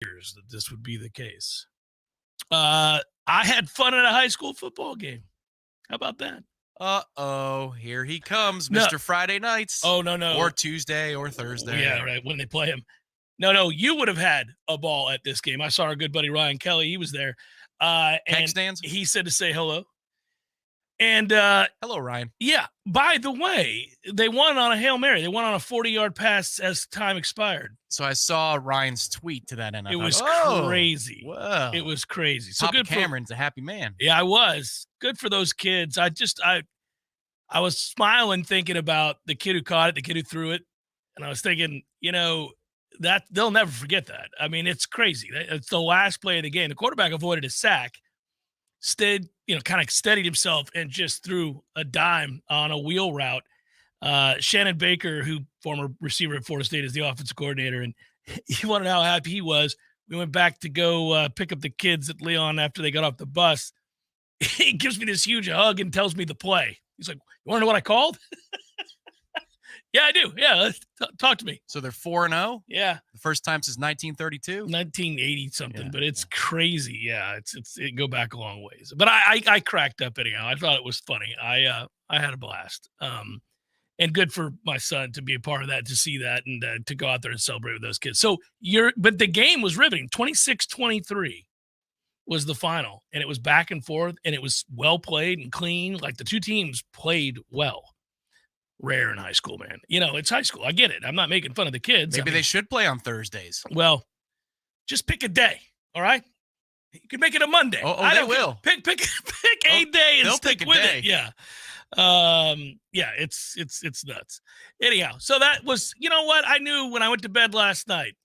years that this would be the case. I had fun at a high school football game. How about that? Uh-oh, here he comes, Mr. Friday nights. Oh, no. Or Tuesday or Thursday. Yeah, right, when they play him. No, you would have had a ball at this game. I saw our good buddy Ryan Kelly. He was there. And stands? he said to say hello. And hello, Ryan. Yeah, by the way, they won on a Hail Mary. They won on a 40-yard pass as time expired. So I saw Ryan's tweet to that end. It was crazy. Whoa. It was crazy. So Papa good Cameron's a happy man. Yeah, I was. Good for those kids. I was smiling thinking about the kid who caught it, the kid who threw it. And I was thinking, that they'll never forget that. I mean, it's crazy. It's the last play of the game. The quarterback avoided a sack, kind of steadied himself and just threw a dime on a wheel route. Shannon Baker, who former receiver at Florida State, is the offensive coordinator, and you want to know how happy he was. We went back to go pick up the kids at Leon after they got off the bus. He gives me this huge hug and tells me the play. He's like, "You want to know what I called?" Yeah, I do. Yeah, let's talk to me. So they're 4-0? Yeah. The first time since 1932? 1980 something, but it's crazy. Yeah, it go back a long ways. But I cracked up anyhow. I thought it was funny. I had a blast. And good for my son to be a part of that, to see that, and to go out there and celebrate with those kids. So but the game was riveting. 26-23 was the final, and it was back and forth, and it was well played and clean. Like, the two teams played well. Rare in high school, man. It's high school. I get it. I'm not making fun of the kids. Maybe they should play on Thursdays. Well, just pick a day, all right? You can make it a Monday. They will. Pick a day and stick with it. Yeah. It's nuts. Anyhow, so that was, what? I knew when I went to bed last night.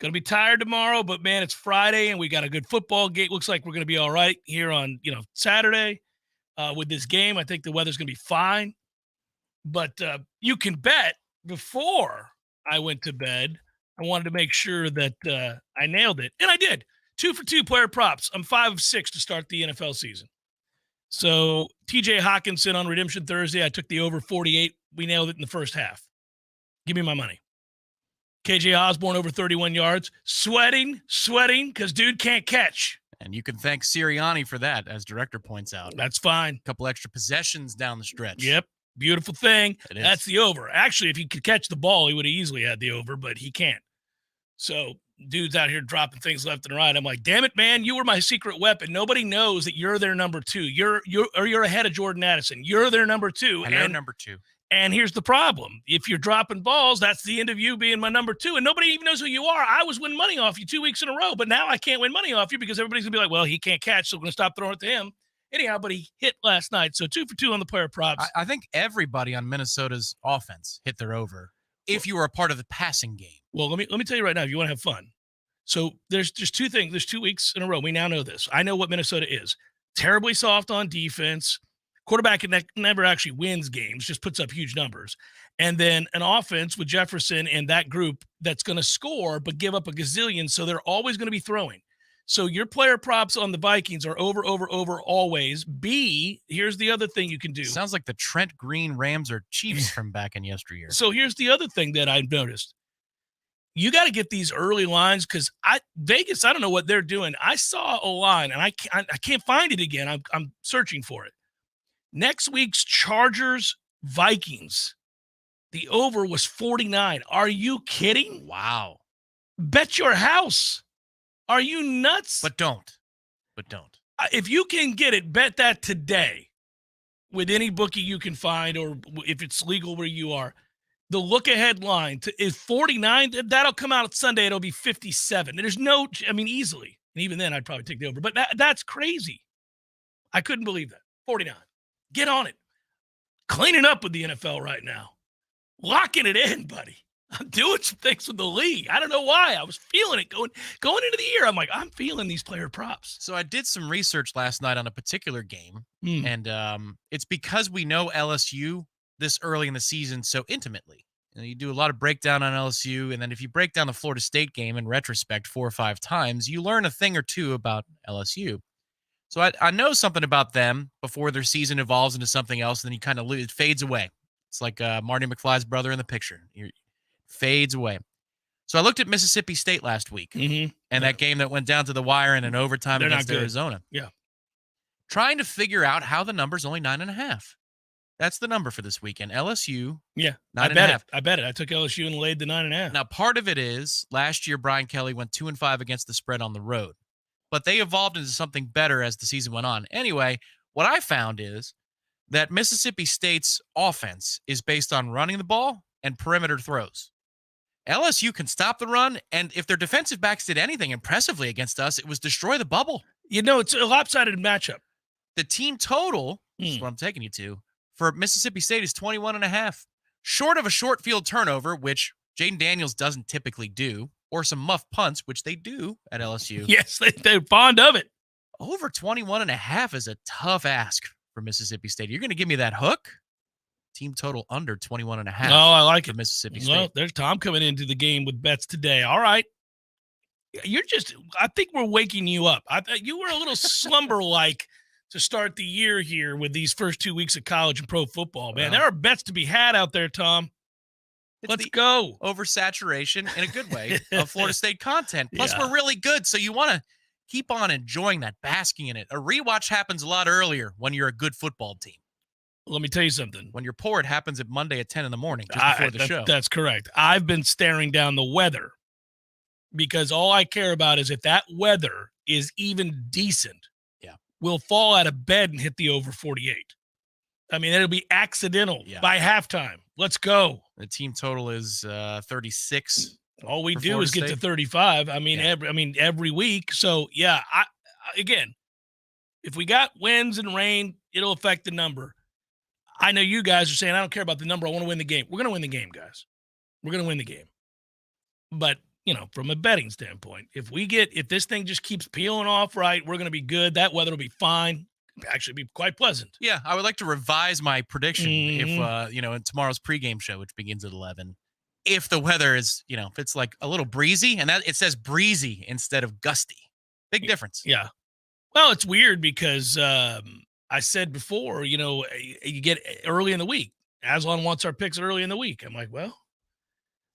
Gonna be tired tomorrow, but man, it's Friday and we got a good football game. Looks like we're gonna be all right here on, Saturday with this game. I think the weather's gonna be fine. But you can bet before I went to bed, I wanted to make sure that I nailed it. And I did. 2 for 2 player props. I'm 5 of 6 to start the NFL season. So TJ Hawkinson on Redemption Thursday, I took the over 48. We nailed it in the first half. Give me my money. KJ Osborne over 31 yards. Sweating, because dude can't catch. And you can thank Sirianni for that, as director points out. That's fine. A couple extra possessions down the stretch. Yep. Beautiful thing. That's the over. Actually, if he could catch the ball, he would have easily had the over, but he can't. So dude's out here dropping things left and right. I'm like, damn it, man, you were my secret weapon. Nobody knows that you're their number 2. You're ahead of Jordan Addison. You're their number 2. And they're number 2. And here's the problem. If you're dropping balls, that's the end of you being my number 2. And nobody even knows who you are. I was winning money off you 2 weeks in a row, but now I can't win money off you because everybody's going to be like, well, he can't catch, so we're going to stop throwing it to him. Anyhow, but he hit last night, so 2 for 2 on the player props. I think everybody on Minnesota's offense hit their over if you were a part of the passing game. Well, let me tell you right now, if you want to have fun. So there's just 2 things. There's 2 weeks in a row. We now know this. I know what Minnesota is. Terribly soft on defense. Quarterback never actually wins games, just puts up huge numbers. And then an offense with Jefferson and that group that's going to score but give up a gazillion, so they're always going to be throwing. So your player props on the Vikings are over always. B, here's the other thing you can do. Sounds like the Trent Green Rams or Chiefs from back in yesteryear. So here's the other thing that I've noticed. You got to get these early lines because Vegas, I don't know what they're doing. I saw a line, and I can't find it again. I'm searching for it. Next week's Chargers-Vikings, the over was 49. Are you kidding? Wow. Bet your house. Are you nuts? But don't. If you can get it, bet that today with any bookie you can find, or if it's legal where you are. The look-ahead line is 49. That'll come out Sunday. It'll be 57. There's easily. And even then, I'd probably take the over. But that's crazy. I couldn't believe that. 49. Get on it. Cleaning up with the NFL right now. Locking it in, buddy. I'm doing some things with the league. I don't know why. I was feeling it going into the year. I'm like, I'm feeling these player props. So I did some research last night on a particular game, and it's because we know LSU this early in the season so intimately. You do a lot of breakdown on LSU, and then if you break down the Florida State game in retrospect 4 or 5 times, you learn a thing or two about LSU. So I know something about them before their season evolves into something else, and then you kind of lose. It fades away. It's like Marty McFly's brother in the picture. Fades away. So I looked at Mississippi State last week and that game that went down to the wire in an overtime against Arizona. Yeah. Trying to figure out how the number's only 9.5. That's the number for this weekend. LSU. Yeah. 9.5. I bet it. I took LSU and laid the 9.5. Now, part of it is last year, Brian Kelly went 2-5 against the spread on the road, but they evolved into something better as the season went on. Anyway, what I found is that Mississippi State's offense is based on running the ball and perimeter throws. LSU can stop the run, and if their defensive backs did anything impressively against us, it was destroy the bubble. It's a lopsided matchup. The team total, this is what I'm taking you to, for Mississippi State is 21.5. Short of a short field turnover, which Jaden Daniels doesn't typically do, or some muff punts, which they do at LSU. Yes, they're fond of it. Over 21.5 is a tough ask for Mississippi State. You're going to give me that hook? Team total under 21.5. Oh, I like it. Mississippi State. Well, there's Tom coming into the game with bets today. All right. I think we're waking you up. You were a little slumber-like to start the year here with these first 2 weeks of college and pro football, man. There are bets to be had out there, Tom. Let's go. Oversaturation, in a good way, of Florida State content. Plus, we're really good, so you want to keep on enjoying that, basking in it. A rewatch happens a lot earlier when you're a good football team. Let me tell you something. When you're poor, it happens at Monday at 10 in the morning, just before the show. That's correct. I've been staring down the weather because all I care about is if that weather is even decent, we'll fall out of bed and hit the over 48. I mean, it'll be accidental by halftime. Let's go. The team total is 36. All we do is get to 35. I mean, every week. So, again, if we got winds and rain, it'll affect the number. I know you guys are saying, I don't care about the number. I want to win the game. We're going to win the game, guys. We're going to win the game. But, from a betting standpoint, if this thing just keeps peeling off right, we're going to be good. That weather will be fine. Actually be quite pleasant. Yeah, I would like to revise my prediction if, in tomorrow's pregame show, which begins at 11, if the weather is, if it's like a little breezy, and that it says breezy instead of gusty. Big difference. Yeah. Well, it's weird because I said before, you get early in the week. Aslan wants our picks early in the week. I'm like, well,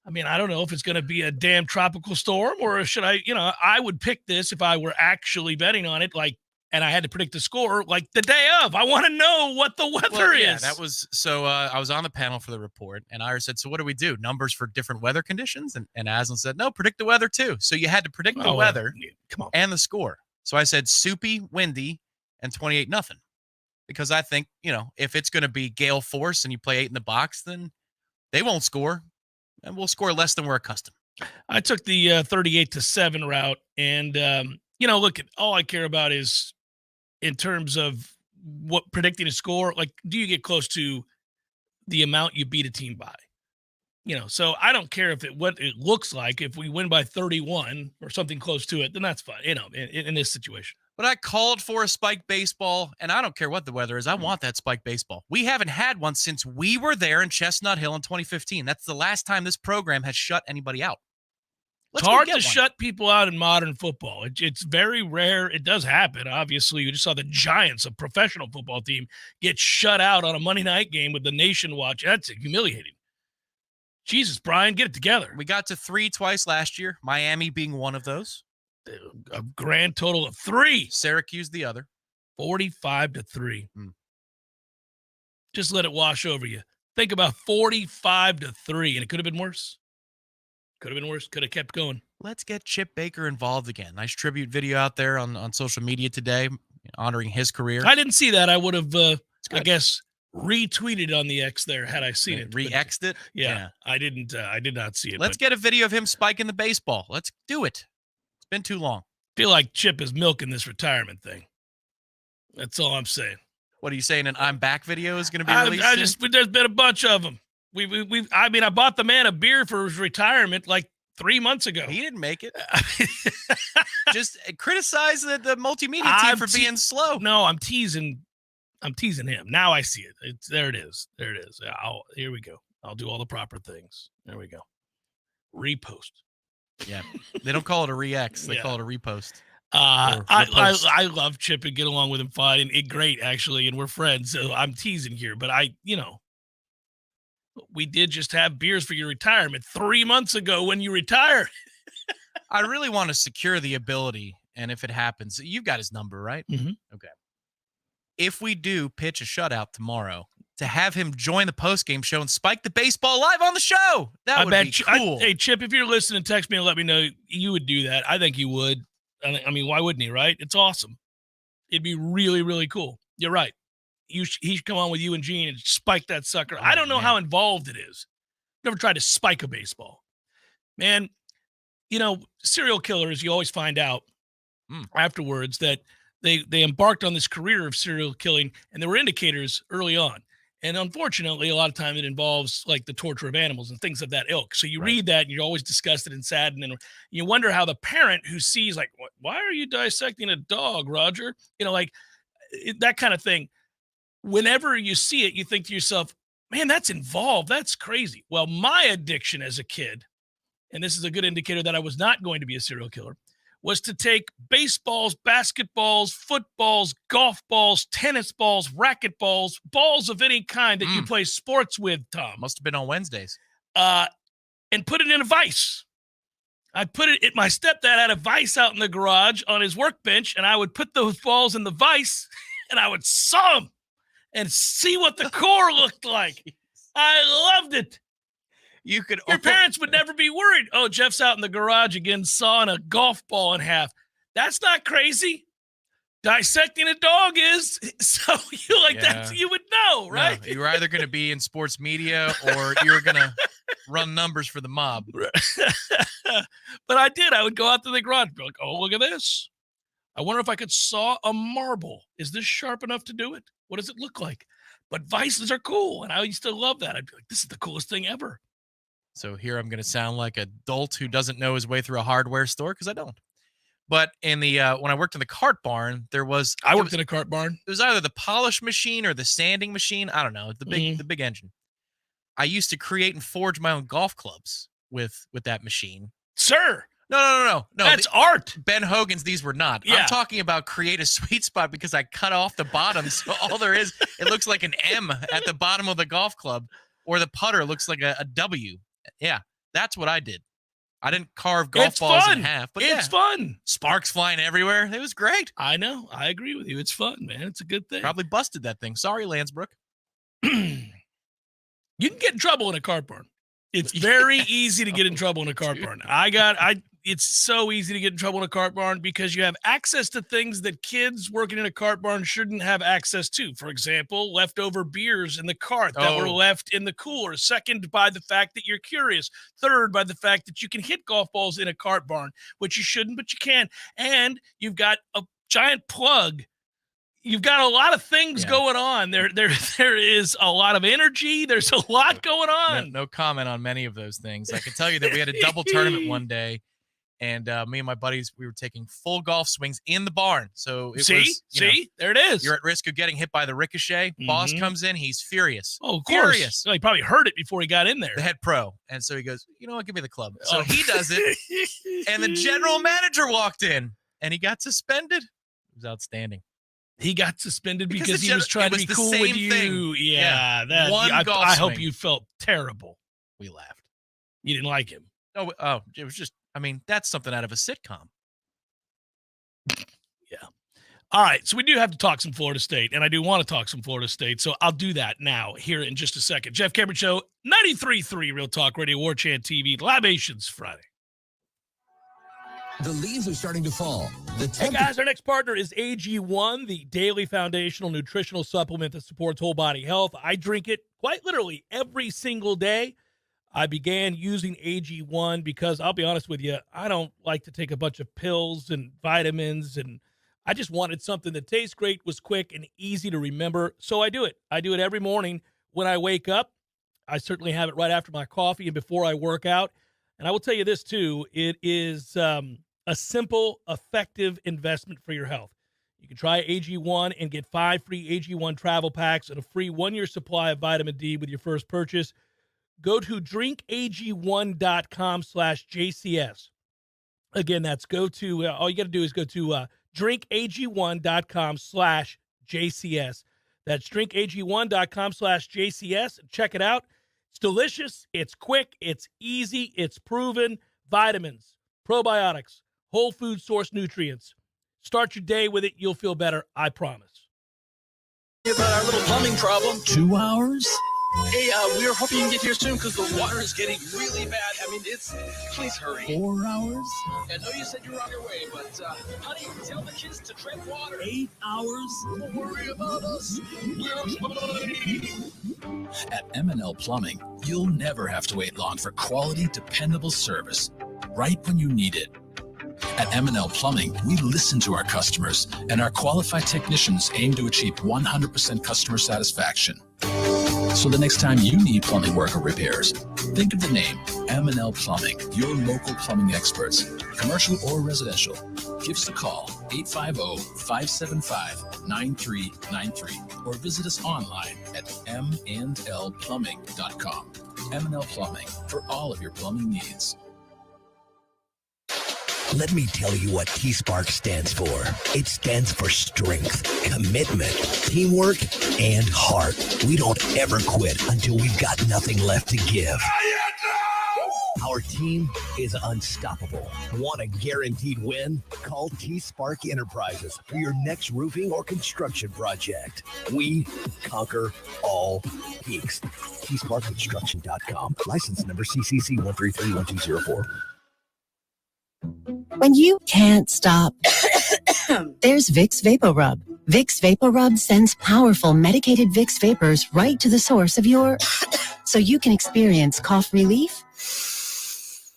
I don't know if it's going to be a damn tropical storm or should I, I would pick this if I were actually betting on it, and I had to predict the score the day of. I want to know what the weather is. Yeah, that was so. I was on the panel for the report, and Ira said, "So what do we do? Numbers for different weather conditions?" And Aslan said, "No, predict the weather too." So you had to predict the weather, and the score. So I said, "Soupy, windy, and 28-0," because I think if it's going to be gale force and you play 8 in the box, then they won't score, and we'll score less than we're accustomed. I took the 38-7 route, and look, all I care about is, in terms of what predicting a score, do you get close to the amount you beat a team by? So I don't care what it looks like. If we win by 31 or something close to it, then that's fine, in this situation. But I called for a spike baseball, and I don't care what the weather is. I want that spike baseball. We haven't had one since we were there in Chestnut Hill in 2015. That's the last time this program has shut anybody out. It's hard to shut people out in modern football. It's very rare. It does happen. Obviously, you just saw the Giants, a professional football team, get shut out on a Monday night game with the nation watch. That's humiliating. Jesus, Brian, get it together. We got to 3 twice last year, Miami being one of those. A grand total of 3. Syracuse the other. 45-3. Just let it wash over you. Think about 45-3, and it could have been worse. Could have been worse. Could have kept going. Let's get Chip Baker involved again. Nice tribute video out there on social media today, honoring his career. I didn't see that. I would have, I guess, retweeted on the X there had I seen it. Re-X'd it? Yeah. I didn't. I did not see it. Let's get a video of him spiking the baseball. Let's do it. It's been too long. I feel like Chip is milking this retirement thing. That's all I'm saying. What are you saying? An I'm back video is going to be released? There's been a bunch of them. I bought the man a beer for his retirement 3 months ago. He didn't make it. Just criticize the multimedia team for being slow. No, I'm teasing him. Now I see it. There it is. Here we go. I'll do all the proper things. There we go. Repost. Yeah. They don't call it a re-X. They call it a repost. I love Chip and get along with him fine. And great, actually, and we're friends. So I'm teasing here. But We did just have beers for your retirement 3 months ago when you retired. I really want to secure the ability, and if it happens, you've got his number, right? Mm-hmm. Okay. If we do pitch a shutout tomorrow, to have him join the postgame show and spike the baseball live on the show, that would be cool. Hey, Chip, if you're listening, text me and let me know you would do that. I think you would. I mean, why wouldn't he, right? It's awesome. It'd be really, really cool. You're right. He should come on with you and Gene and spike that sucker. I don't know how involved it is. Never tried to spike a baseball. Man, serial killers, you always find out afterwards that they embarked on this career of serial killing, and there were indicators early on. And unfortunately, a lot of time it involves like the torture of animals and things of that ilk. So you read that and you're always disgusted and saddened, and you wonder how the parent who sees like, why are you dissecting a dog, Roger? That kind of thing. Whenever you see it, you think to yourself, man, that's involved. That's crazy. Well, my addiction as a kid, and this is a good indicator that I was not going to be a serial killer, was to take baseballs, basketballs, footballs, golf balls, tennis balls, racquetballs, balls of any kind that you play sports with, Tom. Must have been on Wednesdays. And put it in a vise. My stepdad had a vise out in the garage on his workbench, and I would put those balls in the vise, and I would saw them and see what the core looked like. I loved it. Your parents would never be worried. Oh, Jeff's out in the garage again sawing a golf ball in half. That's not crazy. Dissecting a dog is. So you would know, right? No, you're either going to be in sports media or you're going to run numbers for the mob. But I did. I would go out to the garage and be like, oh, look at this. I wonder if I could saw a marble. Is this sharp enough to do it? What does it look like? But vices are cool, and I used to love that. I'd be like, this is the coolest thing ever. So here I'm going to sound like an adult who doesn't know his way through a hardware store, because I don't. But in the when I worked in the cart barn, I worked in a cart barn. It was either the polish machine or the sanding machine. I don't know. The big engine. I used to create and forge my own golf clubs with that machine. Sir. No. That's art. Ben Hogan's, these were not. Yeah. I'm talking about create a sweet spot because I cut off the bottom. So all there is, it looks like an M at the bottom of the golf club, or the putter looks like a W. Yeah, that's what I did. I didn't carve golf balls in half, but it's fun. Sparks flying everywhere. It was great. I know. I agree with you. It's fun, man. It's a good thing. Probably busted that thing. Sorry, Lansbrook. You can get in trouble in a cart barn. It's very easy to get in trouble in a cart barn. It's so easy to get in trouble in a cart barn because you have access to things that kids working in a cart barn shouldn't have access to. For example, leftover beers in the cart that were left in the cooler. Second, by the fact that you're curious. Third, by the fact that you can hit golf balls in a cart barn, which you shouldn't, but you can. And you've got a giant plug. You've got a lot of things going on. There is a lot of energy. There's a lot going on. No comment on many of those things. I can tell you that we had a double tournament one day, and me and my buddies, we were taking full golf swings in the barn. So there it is. You're at risk of getting hit by the ricochet. Boss comes in, he's furious. Oh, of course. Furious. Well, he probably heard it before he got in there. The head pro. And so he goes, you know what, give me the club. So he does it, and the general manager walked in, and he got suspended. It was outstanding. He got suspended because he was trying to be cool with you. Thing. Yeah. I hope you felt terrible. We laughed. You didn't like him. No, it was just, that's something out of a sitcom. Yeah. All right. So we do have to talk some Florida State, and I do want to talk some Florida State. So I'll do that now here in just a second. Jeff Cameron Show, 93.3 Real Talk Radio, Warchant TV, Libations Friday. The leaves are starting to fall. Hey guys, our next partner is AG1, the daily foundational nutritional supplement that supports whole body health. I drink it quite literally every single day. I began using AG1 because I'll be honest with you, I don't like to take a bunch of pills and vitamins, and I just wanted something that tastes great, was quick, and easy to remember. So I do it. I do it every morning when I wake up. I certainly have it right after my coffee and before I work out. And I will tell you this too, it is a simple, effective investment for your health. You can try AG1 and get 5 free AG1 travel packs and a free 1-year supply of vitamin D with your first purchase. Go to drinkag1.com/JCS. Again, all you got to do is go to drinkag1.com/JCS. That's drinkag1.com/JCS. Check it out. It's delicious, it's quick, it's easy, it's proven. Vitamins, probiotics, whole food source nutrients. Start your day with it. You'll feel better, I promise. About our little plumbing problem. 2 hours? Hey, we were hoping you can get here soon because the water is getting really bad. I mean, please hurry. 4 hours? I know you said you were on your way, but, honey, tell the kids to tread water. 8 hours? Don't worry about us. We're fine. At M&L Plumbing, you'll never have to wait long for quality, dependable service, right when you need it. At M&L Plumbing, we listen to our customers, and our qualified technicians aim to achieve 100% customer satisfaction. So the next time you need plumbing work or repairs, think of the name M&L Plumbing, your local plumbing experts, commercial or residential. Give us a call, 850-575-9393, or visit us online at mandlplumbing.com. M&L Plumbing, for all of your plumbing needs. Let me tell you what T-Spark stands for. It stands for strength, commitment, teamwork, and heart. We don't ever quit until we've got nothing left to give. Our team is unstoppable. Want a guaranteed win? Call T-Spark Enterprises for your next roofing or construction project. We conquer all peaks. TSparkConstruction.com. License number CCC 1331204. When you can't stop, there's Vicks VapoRub. Vicks VapoRub sends powerful medicated Vicks vapors right to the source of your, so you can experience cough relief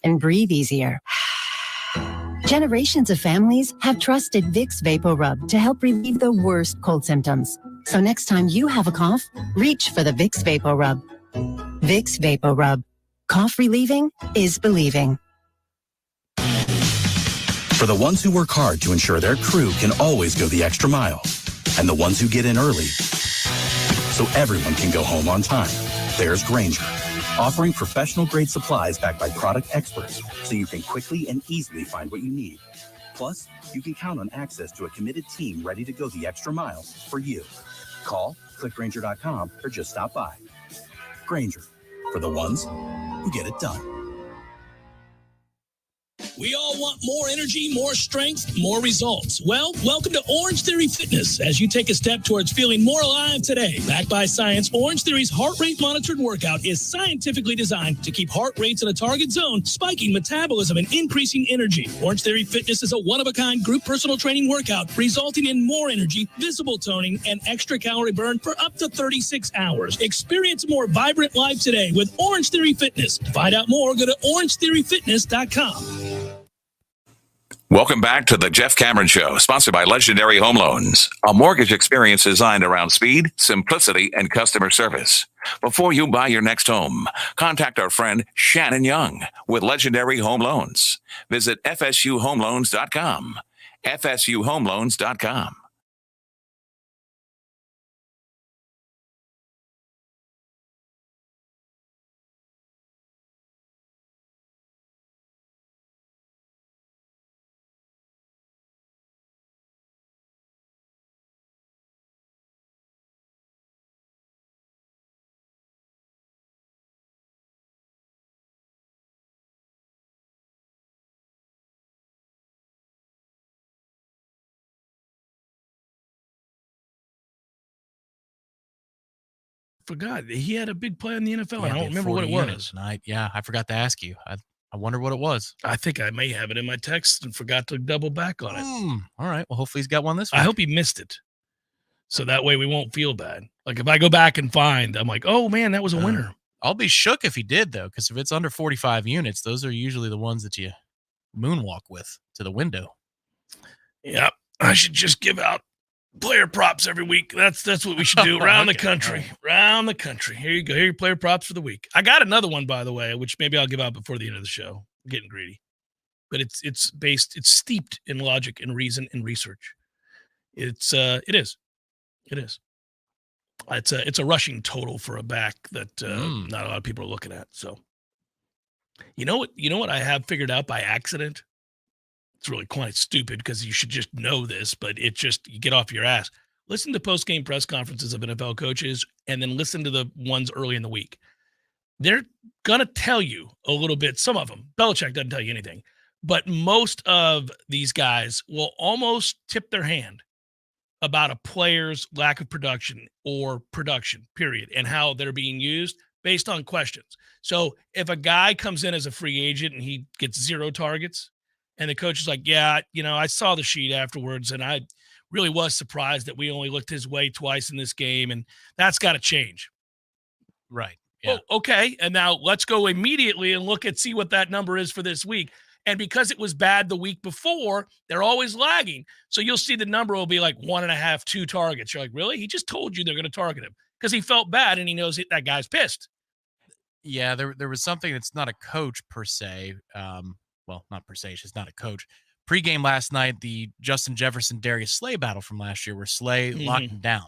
and breathe easier. Generations of families have trusted Vicks VapoRub to help relieve the worst cold symptoms. So next time you have a cough, reach for the Vicks VapoRub. Vicks VapoRub. Cough relieving is believing. For the ones who work hard to ensure their crew can always go the extra mile, and the ones who get in early so everyone can go home on time, there's Grainger, offering professional-grade supplies backed by product experts so you can quickly and easily find what you need. Plus, you can count on access to a committed team ready to go the extra mile for you. Call, click Grainger.com, or just stop by. Grainger, for the ones who get it done. We all want more energy, more strength, more results. Well, welcome to Orange Theory Fitness as you take a step towards feeling more alive today. Backed by science, Orange Theory's heart rate monitored workout is scientifically designed to keep heart rates in a target zone, spiking metabolism and increasing energy. Orange Theory Fitness is a one-of-a-kind group personal training workout resulting in more energy, visible toning, and extra calorie burn for up to 36 hours. Experience a more vibrant life today with Orange Theory Fitness. To find out more, go to orangetheoryfitness.com. Welcome back to the Jeff Cameron Show, sponsored by Legendary Home Loans, a mortgage experience designed around speed, simplicity, and customer service. Before you buy your next home, contact our friend Shannon Young with Legendary Home Loans. Visit FSUHomeLoans.com. FSUHomeLoans.com. Forgot he had a big play in the NFL. Yeah, I don't remember what it was. I forgot to ask you. I wonder what it was. I think I may have it in my text and forgot to double back on it. All right. Well, hopefully he's got one this week. I hope he missed it. So that way we won't feel bad. Like if I go back and find, I'm like, oh man, that was a winner. I'll be shook if he did, though, because if it's under 45 units, those are usually the ones that you moonwalk with to the window. Yeah, I should just give out player props every week. That's what we should do around the country. Around the country. Here you go. Here are your player props for the week. I got another one, by the way, which maybe I'll give out before the end of the show. I'm getting greedy. But it's steeped in logic and reason and research. It is. It's a rushing total for a back that not a lot of people are looking at. So you know what I have figured out by accident? It's really quite stupid because you should just know this, but you get off your ass. Listen to post-game press conferences of NFL coaches and then listen to the ones early in the week. they're going to tell you a little bit. Some of them, Belichick doesn't tell you anything, but most of these guys will almost tip their hand about a player's lack of production or production, period, and how they're being used based on questions. So if a guy comes in as a free agent and he gets 0 targets and the coach is like, yeah, I saw the sheet afterwards and I really was surprised that we only looked his way twice in this game, and that's got to change. Right. Yeah. Oh, okay. And now let's go immediately and see what that number is for this week. And because it was bad the week before, they're always lagging. So you'll see the number will be like 1.5, 2 targets. You're like, really? He just told you they're going to target him because he felt bad and he knows that guy's pissed. Yeah, there was something that's not a coach per se. Well, not per se. She's not a coach. Pre-game last night, the Justin Jefferson-Darius Slay battle from last year where Slay locked him down.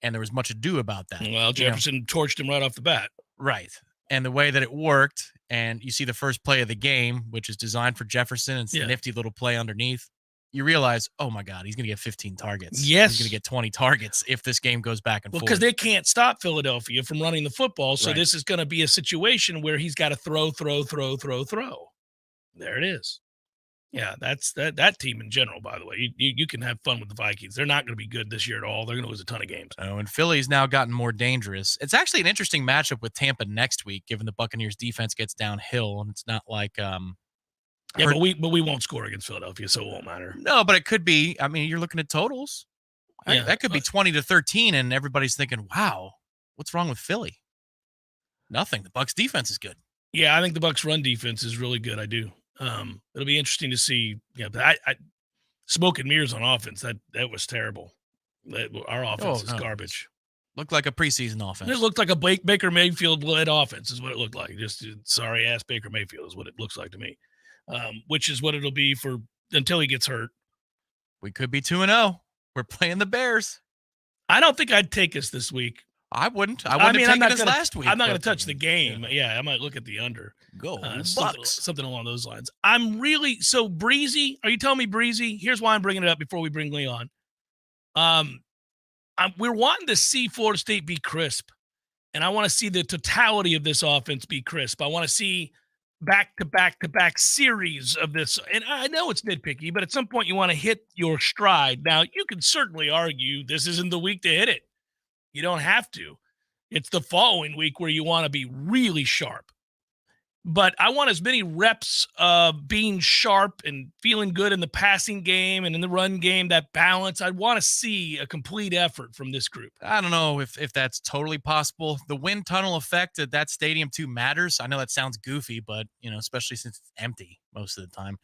And there was much ado about that. Well, Jefferson torched him right off the bat. Right. And the way that it worked, and you see the first play of the game, which is designed for Jefferson, and it's a nifty little play underneath, you realize, oh my God, he's going to get 15 targets. Yes. He's going to get 20 targets if this game goes back and forth. Because they can't stop Philadelphia from running the football, so this is going to be a situation where he's got to throw. There it is. Yeah, that's that team in general, by the way. You can have fun with the Vikings. They're not going to be good this year at all. They're going to lose a ton of games. Oh, and Philly's now gotten more dangerous. It's actually an interesting matchup with Tampa next week, given the Buccaneers defense gets downhill, and it's not like but we won't score against Philadelphia, so it won't matter. No, but it could be. I mean, you're looking at totals. Yeah, that could be 20-13, and everybody's thinking, wow, what's wrong with Philly? Nothing. The Bucs defense is good. Yeah, I think the Bucs run defense is really good. I do. It'll be interesting to see. Yeah, but I smoke and mirrors on offense. That was terrible. Our offense is garbage. Looked like a preseason offense. It looked like a Baker Mayfield-led offense is what it looked like. Just sorry-ass Baker Mayfield is what it looks like to me, which is what it'll be for until he gets hurt. We could be 2-0. We're playing the Bears. I don't think I'd take us this week. I wouldn't. I mean, have taken us last week. I'm not going to touch the game. Yeah, I might look at the under. Go something along those lines. I'm really so Breezy. Are you telling me Breezy? Here's why I'm bringing it up before we bring Lee on. We're wanting to see Florida State be crisp, and I want to see the totality of this offense be crisp. I want to see back-to-back series of this. And I know it's nitpicky, but at some point you want to hit your stride. Now, you can certainly argue this isn't the week to hit it. You don't have to. It's the following week where you want to be really sharp. But I want as many reps of being sharp and feeling good in the passing game and in the run game, that balance. I want to see a complete effort from this group. I don't know if that's totally possible. The wind tunnel effect at that stadium too matters. I know that sounds goofy, but especially since it's empty most of the time.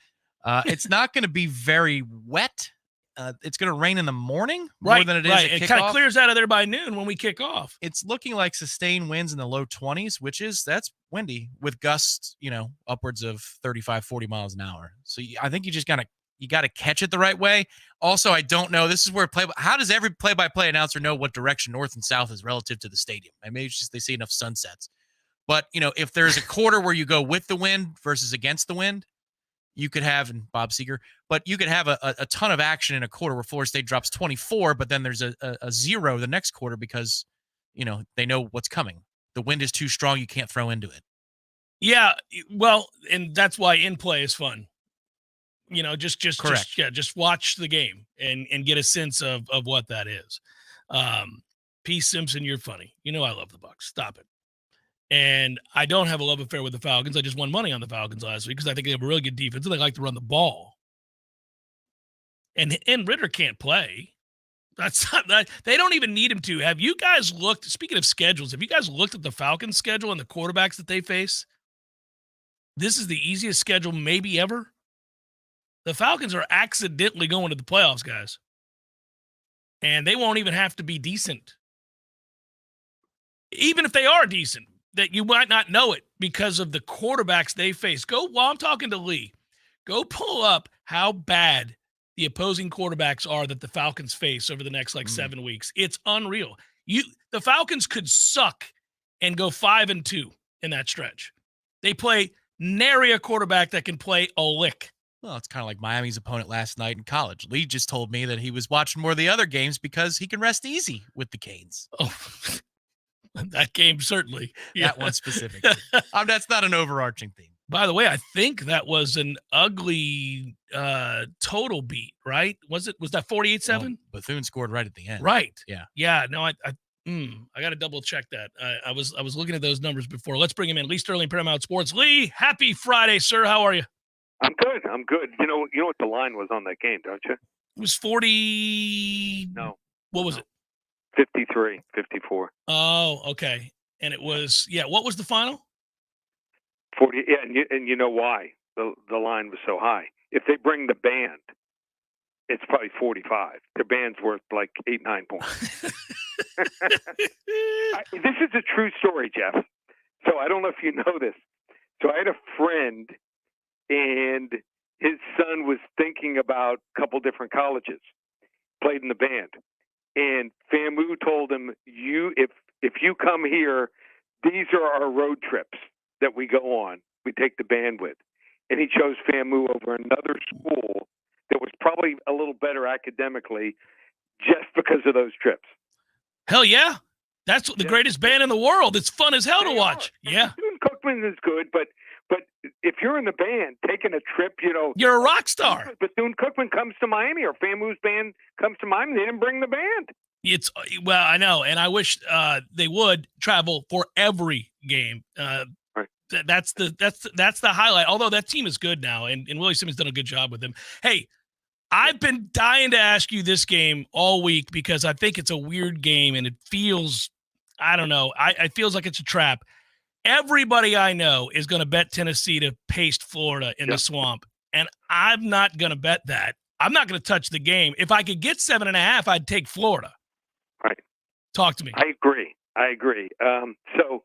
It's not going to be very wet. It's going to rain in the morning more than it is at kickoff. It kind of clears out of there by noon when we kick off. It's looking like sustained winds in the low 20s, that's windy with gusts, upwards of 35, 40 miles an hour. So I think you got to catch it the right way. Also, I don't know. This is where how does every play-by-play announcer know what direction north and south is relative to the stadium? I mean, it's just they see enough sunsets. But, if there's a quarter where you go with the wind versus against the wind, you could have, and Bob Seeger, but you could have a ton of action in a quarter where Florida State drops 24, but then there's a 0 the next quarter because, they know what's coming. The wind is too strong. You can't throw into it. Yeah. Well, and that's why in play is fun. Just watch the game and get a sense of what that is. P. Simpson, you're funny. I love the Bucs. Stop it. And I don't have a love affair with the Falcons. I just won money on the Falcons last week because I think they have a really good defense and they like to run the ball. And Ritter can't play. That's not that. They don't even need him to. Have you guys looked, speaking of schedules, have you guys looked at the Falcons schedule and the quarterbacks that they face? This is the easiest schedule maybe ever. The Falcons are accidentally going to the playoffs, guys. And they won't even have to be decent. Even if they are decent, that you might not know it because of the quarterbacks they face. While I'm talking to Lee, go pull up how bad the opposing quarterbacks are that the Falcons face over the next 7 weeks. It's unreal. The Falcons could suck and go 5-2 in that stretch. They play nary a quarterback that can play a lick. Well, it's kind of like Miami's opponent last night in college. Lee just told me that he was watching more of the other games because he can rest easy with the Canes. Oh, That game, certainly. Yeah. That one specifically. That's not an overarching theme. By the way, I think that was an ugly total beat, right? Was that 48-7? Well, Bethune scored right at the end. Right. Yeah. Yeah. No, I got to double check that. I was looking at those numbers before. Let's bring him in. Lee Sterling, Paramount Sports. Lee, happy Friday, sir. How are you? I'm good. You know what the line was on that game, don't you? It was 40. No. What was it? 53, 54. Oh, okay. And it was, what was the final? 40. Yeah, and you know why the line was so high? If they bring the band, it's probably 45. The band's worth like 8-9 points. This is a true story, Jeff. So I don't know if you know this. So I had a friend, and his son was thinking about a couple different colleges, played in the band. And FAMU told him, if you come here, these are our road trips that we go on. We take the band with. And he chose FAMU over another school that was probably a little better academically just because of those trips. Hell yeah. That's the greatest band in the world. It's fun as hell to watch. Yeah. Bethune-Cookman is good, but if you're in the band taking a trip, you're a rock star. Bethune-Cookman comes to Miami, or FAMU's band comes to Miami. They didn't bring the band. Well, I know, and I wish they would travel for every game. Right. That's the highlight. Although that team is good now, and Willie Simmons done a good job with them. Hey, I've been dying to ask you this game all week because I think it's a weird game, and it feels, I don't know, it feels like it's a trap. Everybody I know is going to bet Tennessee to paste Florida in the swamp, and I'm not going to bet that. I'm not going to touch the game. If I could get 7.5, I'd take Florida. Right. Talk to me. I agree. So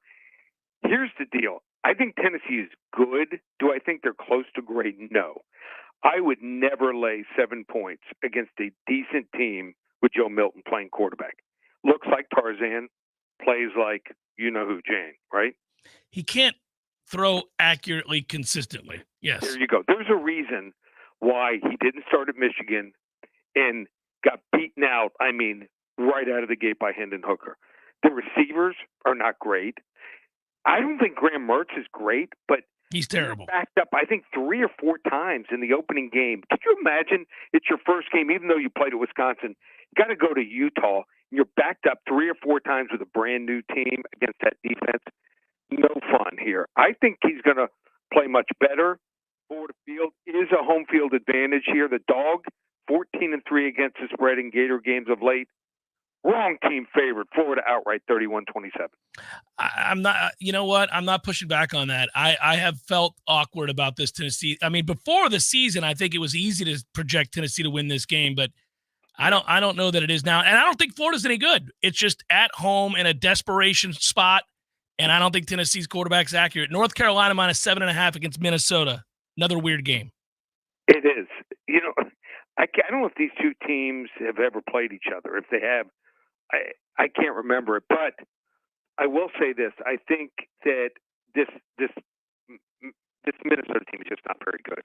here's the deal. I think Tennessee is good. Do I think they're close to great? No. I would never lay 7 points against a decent team with Joe Milton playing quarterback. Looks like Tarzan, plays like you-know-who Jane, right? He can't throw accurately consistently. Yes. There you go. There's a reason why he didn't start at Michigan and got beaten out, right out of the gate by Hendon Hooker. The receivers are not great. I don't think Graham Mertz is great, but he's terrible. Backed up, I think, 3 or 4 times in the opening game. Could you imagine it's your first game, even though you played at Wisconsin, you got to go to Utah, and you're backed up 3 or 4 times with a brand new team against that defense? No fun here. I think he's going to play much better. Florida Field is a home field advantage here. The Dog, 14-3 against the spread in Gator games of late. Wrong team favorite. Florida outright 31-27. I'm not, you know what? I'm not pushing back on that. I have felt awkward about this Tennessee. Before the season, I think it was easy to project Tennessee to win this game, but I don't know that it is now. And I don't think Florida's any good. It's just at home in a desperation spot. And I don't think Tennessee's quarterback's accurate. North Carolina minus 7.5 against Minnesota. Another weird game. It is. I don't know if these two teams have ever played each other. If they have, I can't remember it. But I will say this: I think that this Minnesota team is just not very good.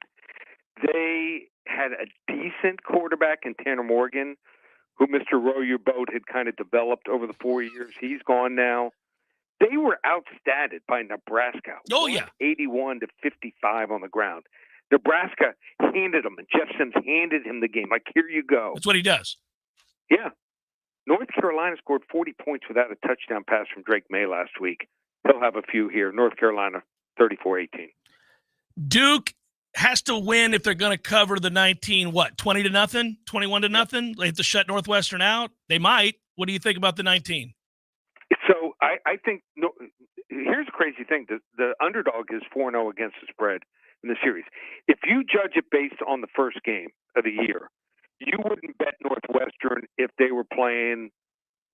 They had a decent quarterback in Tanner Morgan, who Mr. Row Your Boat had kind of developed over the 4 years. He's gone now. They were outstatted by Nebraska. Oh, yeah. 81-55 on the ground. Nebraska handed him, and Jeff Sims handed him the game. Like, here you go. That's what he does. Yeah. North Carolina scored 40 points without a touchdown pass from Drake May last week. He'll have a few here. North Carolina, 34-18. Duke has to win if they're going to cover the 19, 20-0, 21-0? They have to shut Northwestern out? They might. What do you think about the 19? So I think here's the crazy thing. The underdog is 4-0 against the spread in the series. If you judge it based on the first game of the year, you wouldn't bet Northwestern if they were playing,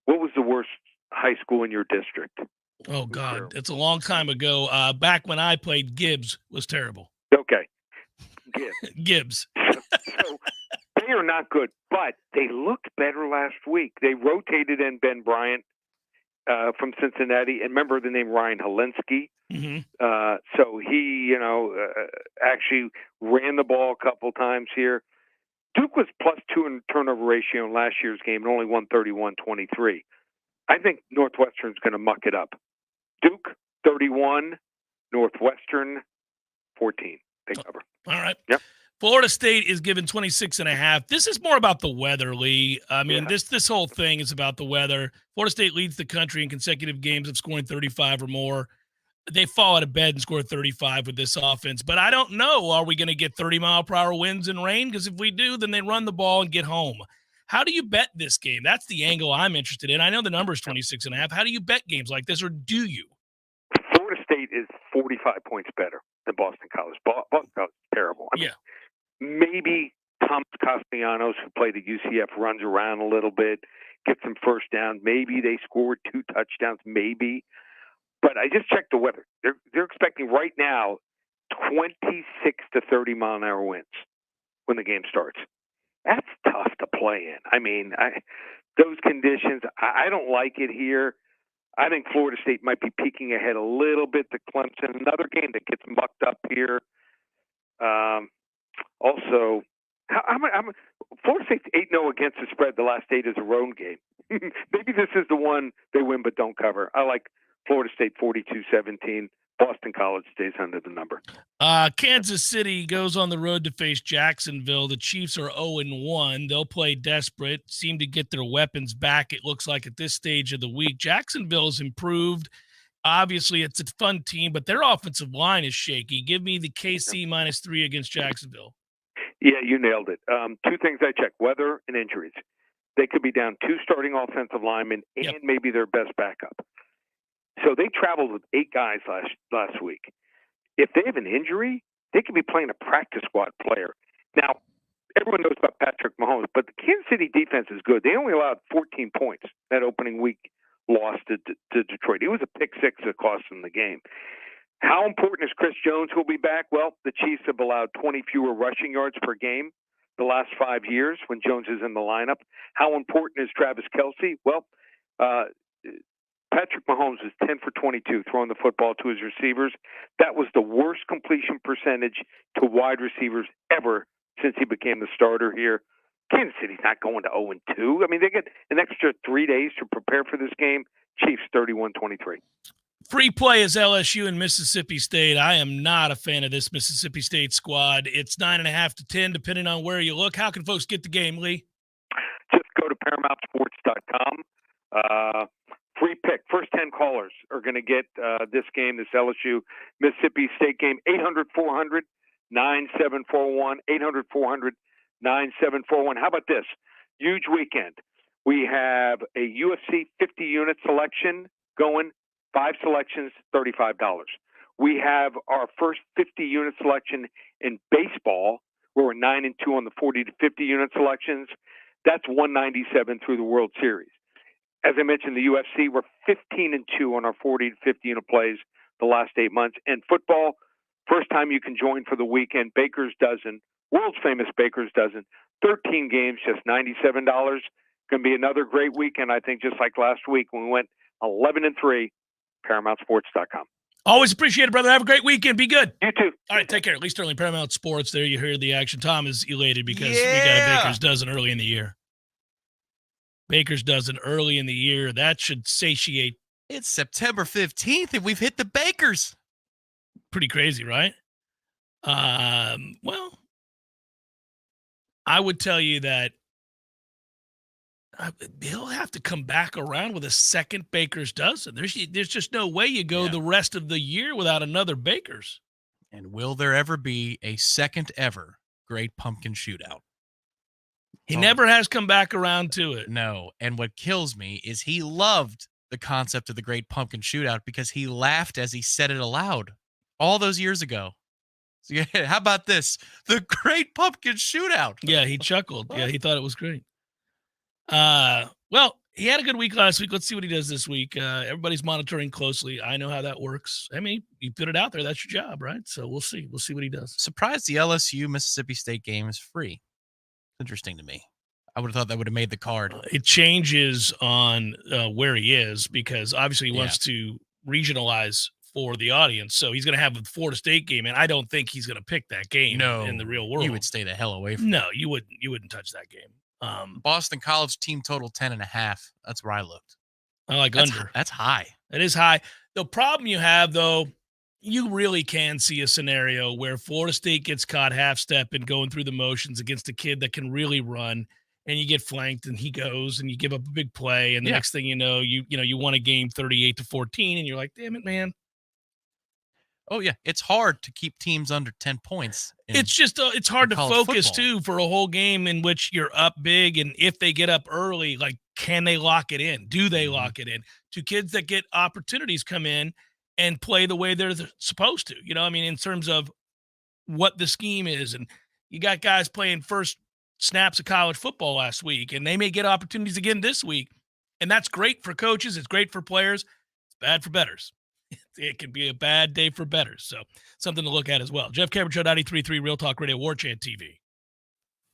what was the worst high school in your district? Oh, God. It's a long time ago. Back when I played, Gibbs was terrible. Okay. Gibbs. So they are not good, but they looked better last week. They rotated in Ben Bryant from Cincinnati, and remember the name Ryan Helinski. Mm-hmm. So he, actually ran the ball a couple times here. Duke was +2 in turnover ratio in last year's game and only won 31-23. I think Northwestern's going to muck it up. Duke, 31. Northwestern, 14. They cover. All right. Yep. Florida State is given 26.5. This is more about the weather, Lee. I mean, this whole thing is about the weather. Florida State leads the country in consecutive games of scoring 35 or more. They fall out of bed and score 35 with this offense. But I don't know, are we going to get 30-mile-per-hour winds and rain? Because if we do, then they run the ball and get home. How do you bet this game? That's the angle I'm interested in. I know the number is 26.5. How do you bet games like this, or do you? Florida State is 45 points better than Boston College. Boston College is terrible. I mean, maybe Thomas Castellanos, who played at UCF, runs around a little bit, gets some first down. Maybe they scored 2 touchdowns, maybe. But I just checked the weather. They're expecting right now 26 to 30-mile-an-hour winds when the game starts. That's tough to play in. I mean, those conditions, I don't like it here. I think Florida State might be peeking ahead a little bit to Clemson. Another game that gets mucked up here. Also, Florida State's 8-0 against the spread. The last 8 is a road game. Maybe this is the one they win but don't cover. I like Florida State 42-17. Boston College stays under the number. Kansas City goes on the road to face Jacksonville. The Chiefs are 0-1. They'll play desperate, seem to get their weapons back, it looks like, at this stage of the week. Jacksonville's improved. Obviously, it's a fun team, but their offensive line is shaky. Give me the KC -3 against Jacksonville. Yeah, you nailed it. 2 things I checked, weather and injuries. They could be down 2 starting offensive linemen and maybe their best backup. So they traveled with 8 guys last week. If they have an injury, they could be playing a practice squad player. Now, everyone knows about Patrick Mahomes, but the Kansas City defense is good. They only allowed 14 points that opening week loss to Detroit. It was a pick 6 that cost them the game. How important is Chris Jones, who will be back? Well, the Chiefs have allowed 20 fewer rushing yards per game the last 5 years when Jones is in the lineup. How important is Travis Kelce? Well, Patrick Mahomes is 10 for 22 throwing the football to his receivers. That was the worst completion percentage to wide receivers ever since he became the starter here. Kansas City's not going to 0-2. I mean, they get an extra 3 days to prepare for this game. Chiefs 31-23. Free play is LSU and Mississippi State. I am not a fan of this Mississippi State squad. It's 9.5 to 10, depending on where you look. How can folks get the game, Lee? Just go to ParamountSports.com. Free pick. First 10 callers are going to get this game, this LSU Mississippi State game. 800-400-9741. 800-400-9741. How about this? Huge weekend. We have a UFC 50-unit selection going. 5 selections, $35. We have our first 50-unit selection in baseball, where we're 9-2 on the 40 to 50-unit selections. That's $197 through the World Series. As I mentioned, the UFC, we're 15-2 on our 40 to 50-unit plays the last 8 months. And football, first time you can join for the weekend, Baker's Dozen, world's famous Baker's Dozen, 13 games, just $97. Going to be another great weekend, I think, just like last week when we went 11-3. ParamountSports.com. Always appreciate it, brother. Have a great weekend. Be good. You too. All right, take care. Lee Sterling, Paramount Sports. There you heard the action. Tom is elated because we got a Baker's Dozen early in the year. Baker's Dozen early in the year. That should satiate. It's September 15th, and we've hit the Bakers. Pretty crazy, right? Well, I would tell you that he'll have to come back around with a second Baker's Dozen. There's just no way you go the rest of the year without another Baker's. And will there ever be a second ever Great Pumpkin Shootout? He never has come back around to it. No. And what kills me is he loved the concept of the Great Pumpkin Shootout because he laughed as he said it aloud all those years ago. So yeah, how about this? The Great Pumpkin Shootout. Yeah, he chuckled. Yeah, he thought it was great. Well, he had a good week last week. Let's see what he does this week. Everybody's monitoring closely. I know how that works. I mean, you put it out there. That's your job, right? So we'll see. We'll see what he does. Surprised the LSU Mississippi State game is free. Interesting to me. I would have thought that would have made the card. It changes on where he is because obviously he wants to regionalize for the audience. So he's going to have a Florida State game, and I don't think he's going to pick that game in the real world. You would stay the hell away from No, you wouldn't touch that game. Boston College team total 10.5. That's where I looked. I like under. That's high. It is high. The problem you have, though, you really can see a scenario where Florida State gets caught half-stepping going through the motions against a kid that can really run, and you get flanked, and he goes, and you give up a big play, and the next thing you know, you won a game 38-14, and you're like, damn it, man. Oh, yeah. It's hard to keep teams under 10 points. It's just it's hard to focus, football. too, for a whole game in which you're up big, and if they get up early, like, can they lock it in? Do they lock it in? Do kids that get opportunities come in and play the way they're supposed to? You know, I mean, in terms of what the scheme is, and you got guys playing first snaps of college football last week, and they may get opportunities again this week, and that's great for coaches. It's great for players. It's bad for bettors. It can be a bad day for bettors. So something to look at as well. Jeff Cameron Show, 93.3 Real Talk Radio, Warchant TV.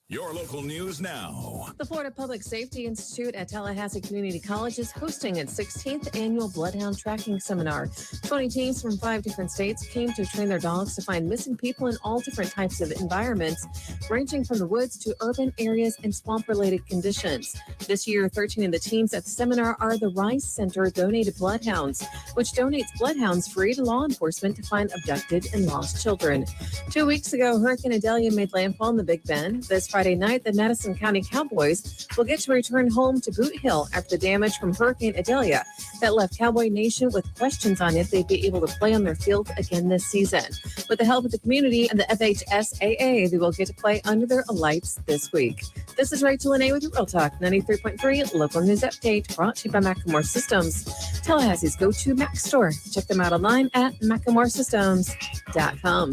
Your local news now. The Florida Public Safety Institute at Tallahassee Community College is hosting its 16th annual Bloodhound Tracking Seminar. 20 teams from 5 different states came to train their dogs to find missing people in all different types of environments, ranging from the woods to urban areas and swamp-related conditions. This year, 13 of the teams at the seminar are the Rice Center Donated Bloodhounds, which donates bloodhounds free to law enforcement to find abducted and lost children. 2 weeks ago, Hurricane Idalia made landfall in the Big Bend. This Friday night, the Madison County Cowboys will get to return home to Boot Hill after the damage from Hurricane Idalia that left Cowboy Nation with questions on if they'd be able to play on their field again this season. With the help of the community and the FHSAA, they will get to play under their lights this week. This is Rachel Lene with your Real Talk 93.3 local news update, brought to you by Macklemore Systems, Tallahassee's go-to Mac store. Check them out online at MacklemoreSystems.com.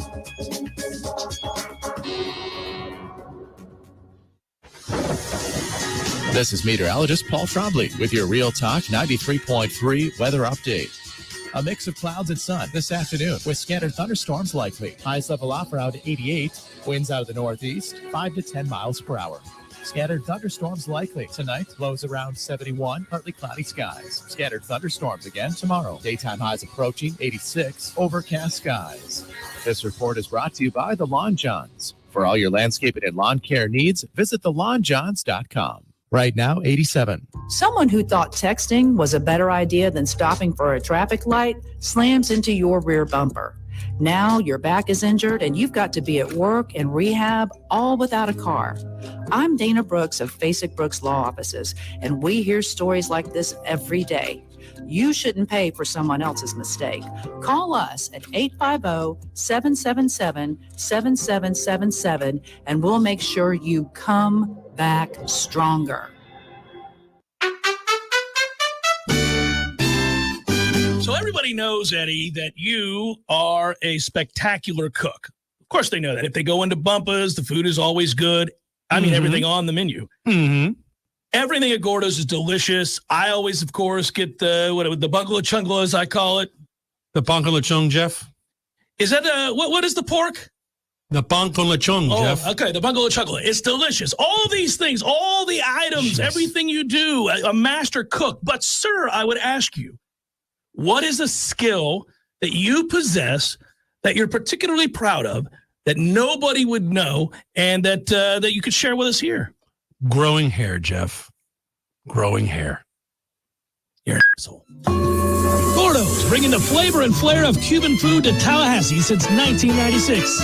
This is meteorologist Paul Trombley with your Real Talk 93.3 weather update. A mix of clouds and sun this afternoon with scattered thunderstorms likely. Highs level off around 88. Winds out of the northeast, 5 to 10 miles per hour. Scattered thunderstorms likely tonight. Lows around 71. Partly cloudy skies. Scattered thunderstorms again tomorrow. Daytime highs approaching 86. Overcast skies. This report is brought to you by the Lawn Johns. For all your landscaping and lawn care needs, visit thelawnjohns.com. Right now, 87. Someone who thought texting was a better idea than stopping for a traffic light slams into your rear bumper. Now your back is injured and you've got to be at work and rehab, all without a car. I'm Dana Brooks of Basic Brooks Law Offices, and we hear stories like this every day. You shouldn't pay for someone else's mistake. Call us at 850-777-7777, and we'll make sure you come back stronger. So everybody knows, Eddie, that you are a spectacular cook. Of course they know that. If they go into Bumpa's, the food is always good. I mean, everything on the menu. Everything at Gordo's is delicious. I always, of course, get the bungalow chungla, as I call it. The bungalow chung, Jeff. Is that what is the pork? The bungalow chung, Jeff. Okay, the bungalow chungla. It's delicious. All these things, all the items, everything you do, a master cook. But, sir, I would ask you, what is a skill that you possess that you're particularly proud of, that nobody would know, and that you could share with us here? Growing hair, Jeff. Growing hair. You're an asshole. Gordo's, bringing the flavor and flair of Cuban food to Tallahassee since 1996.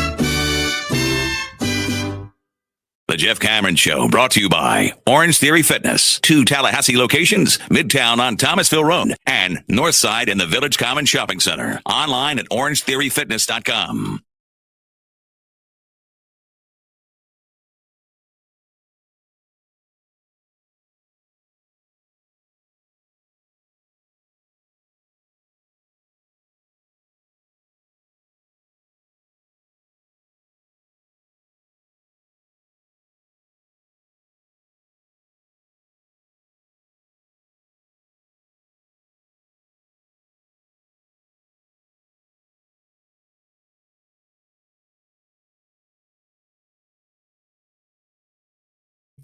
The Jeff Cameron Show, brought to you by Orange Theory Fitness. 2 Tallahassee locations, Midtown on Thomasville Road and Northside in the Village Common Shopping Center. Online at orangetheoryfitness.com.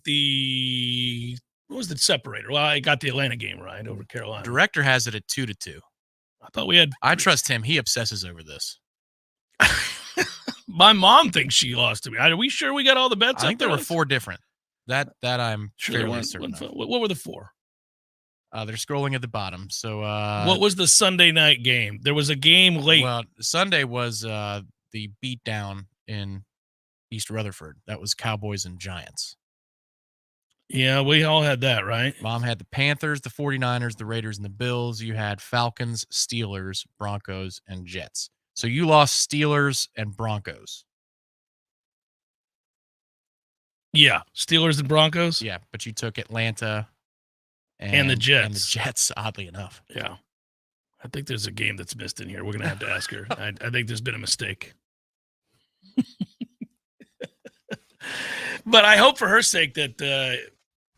What was the separator? Well, I got the Atlanta game right over Carolina. Director has it at 2-2. I thought we had. I trust him. He obsesses over this. My mom thinks she lost to me. Are we sure we got all the bets? I think there were 4 different. That I'm sure fairly certain of. What were the 4? They're scrolling at the bottom. So what was the Sunday night game? There was a game late. Well, Sunday was the beatdown in East Rutherford. That was Cowboys and Giants. Yeah, we all had that, right? Mom had the Panthers, the 49ers, the Raiders, and the Bills. You had Falcons, Steelers, Broncos, and Jets. So you lost Steelers and Broncos. Yeah, Steelers and Broncos. Yeah, but you took Atlanta and the Jets. And the Jets, oddly enough. Yeah. I think there's a game that's missed in here. We're going to have to ask her. I think there's been a mistake. But I hope for her sake that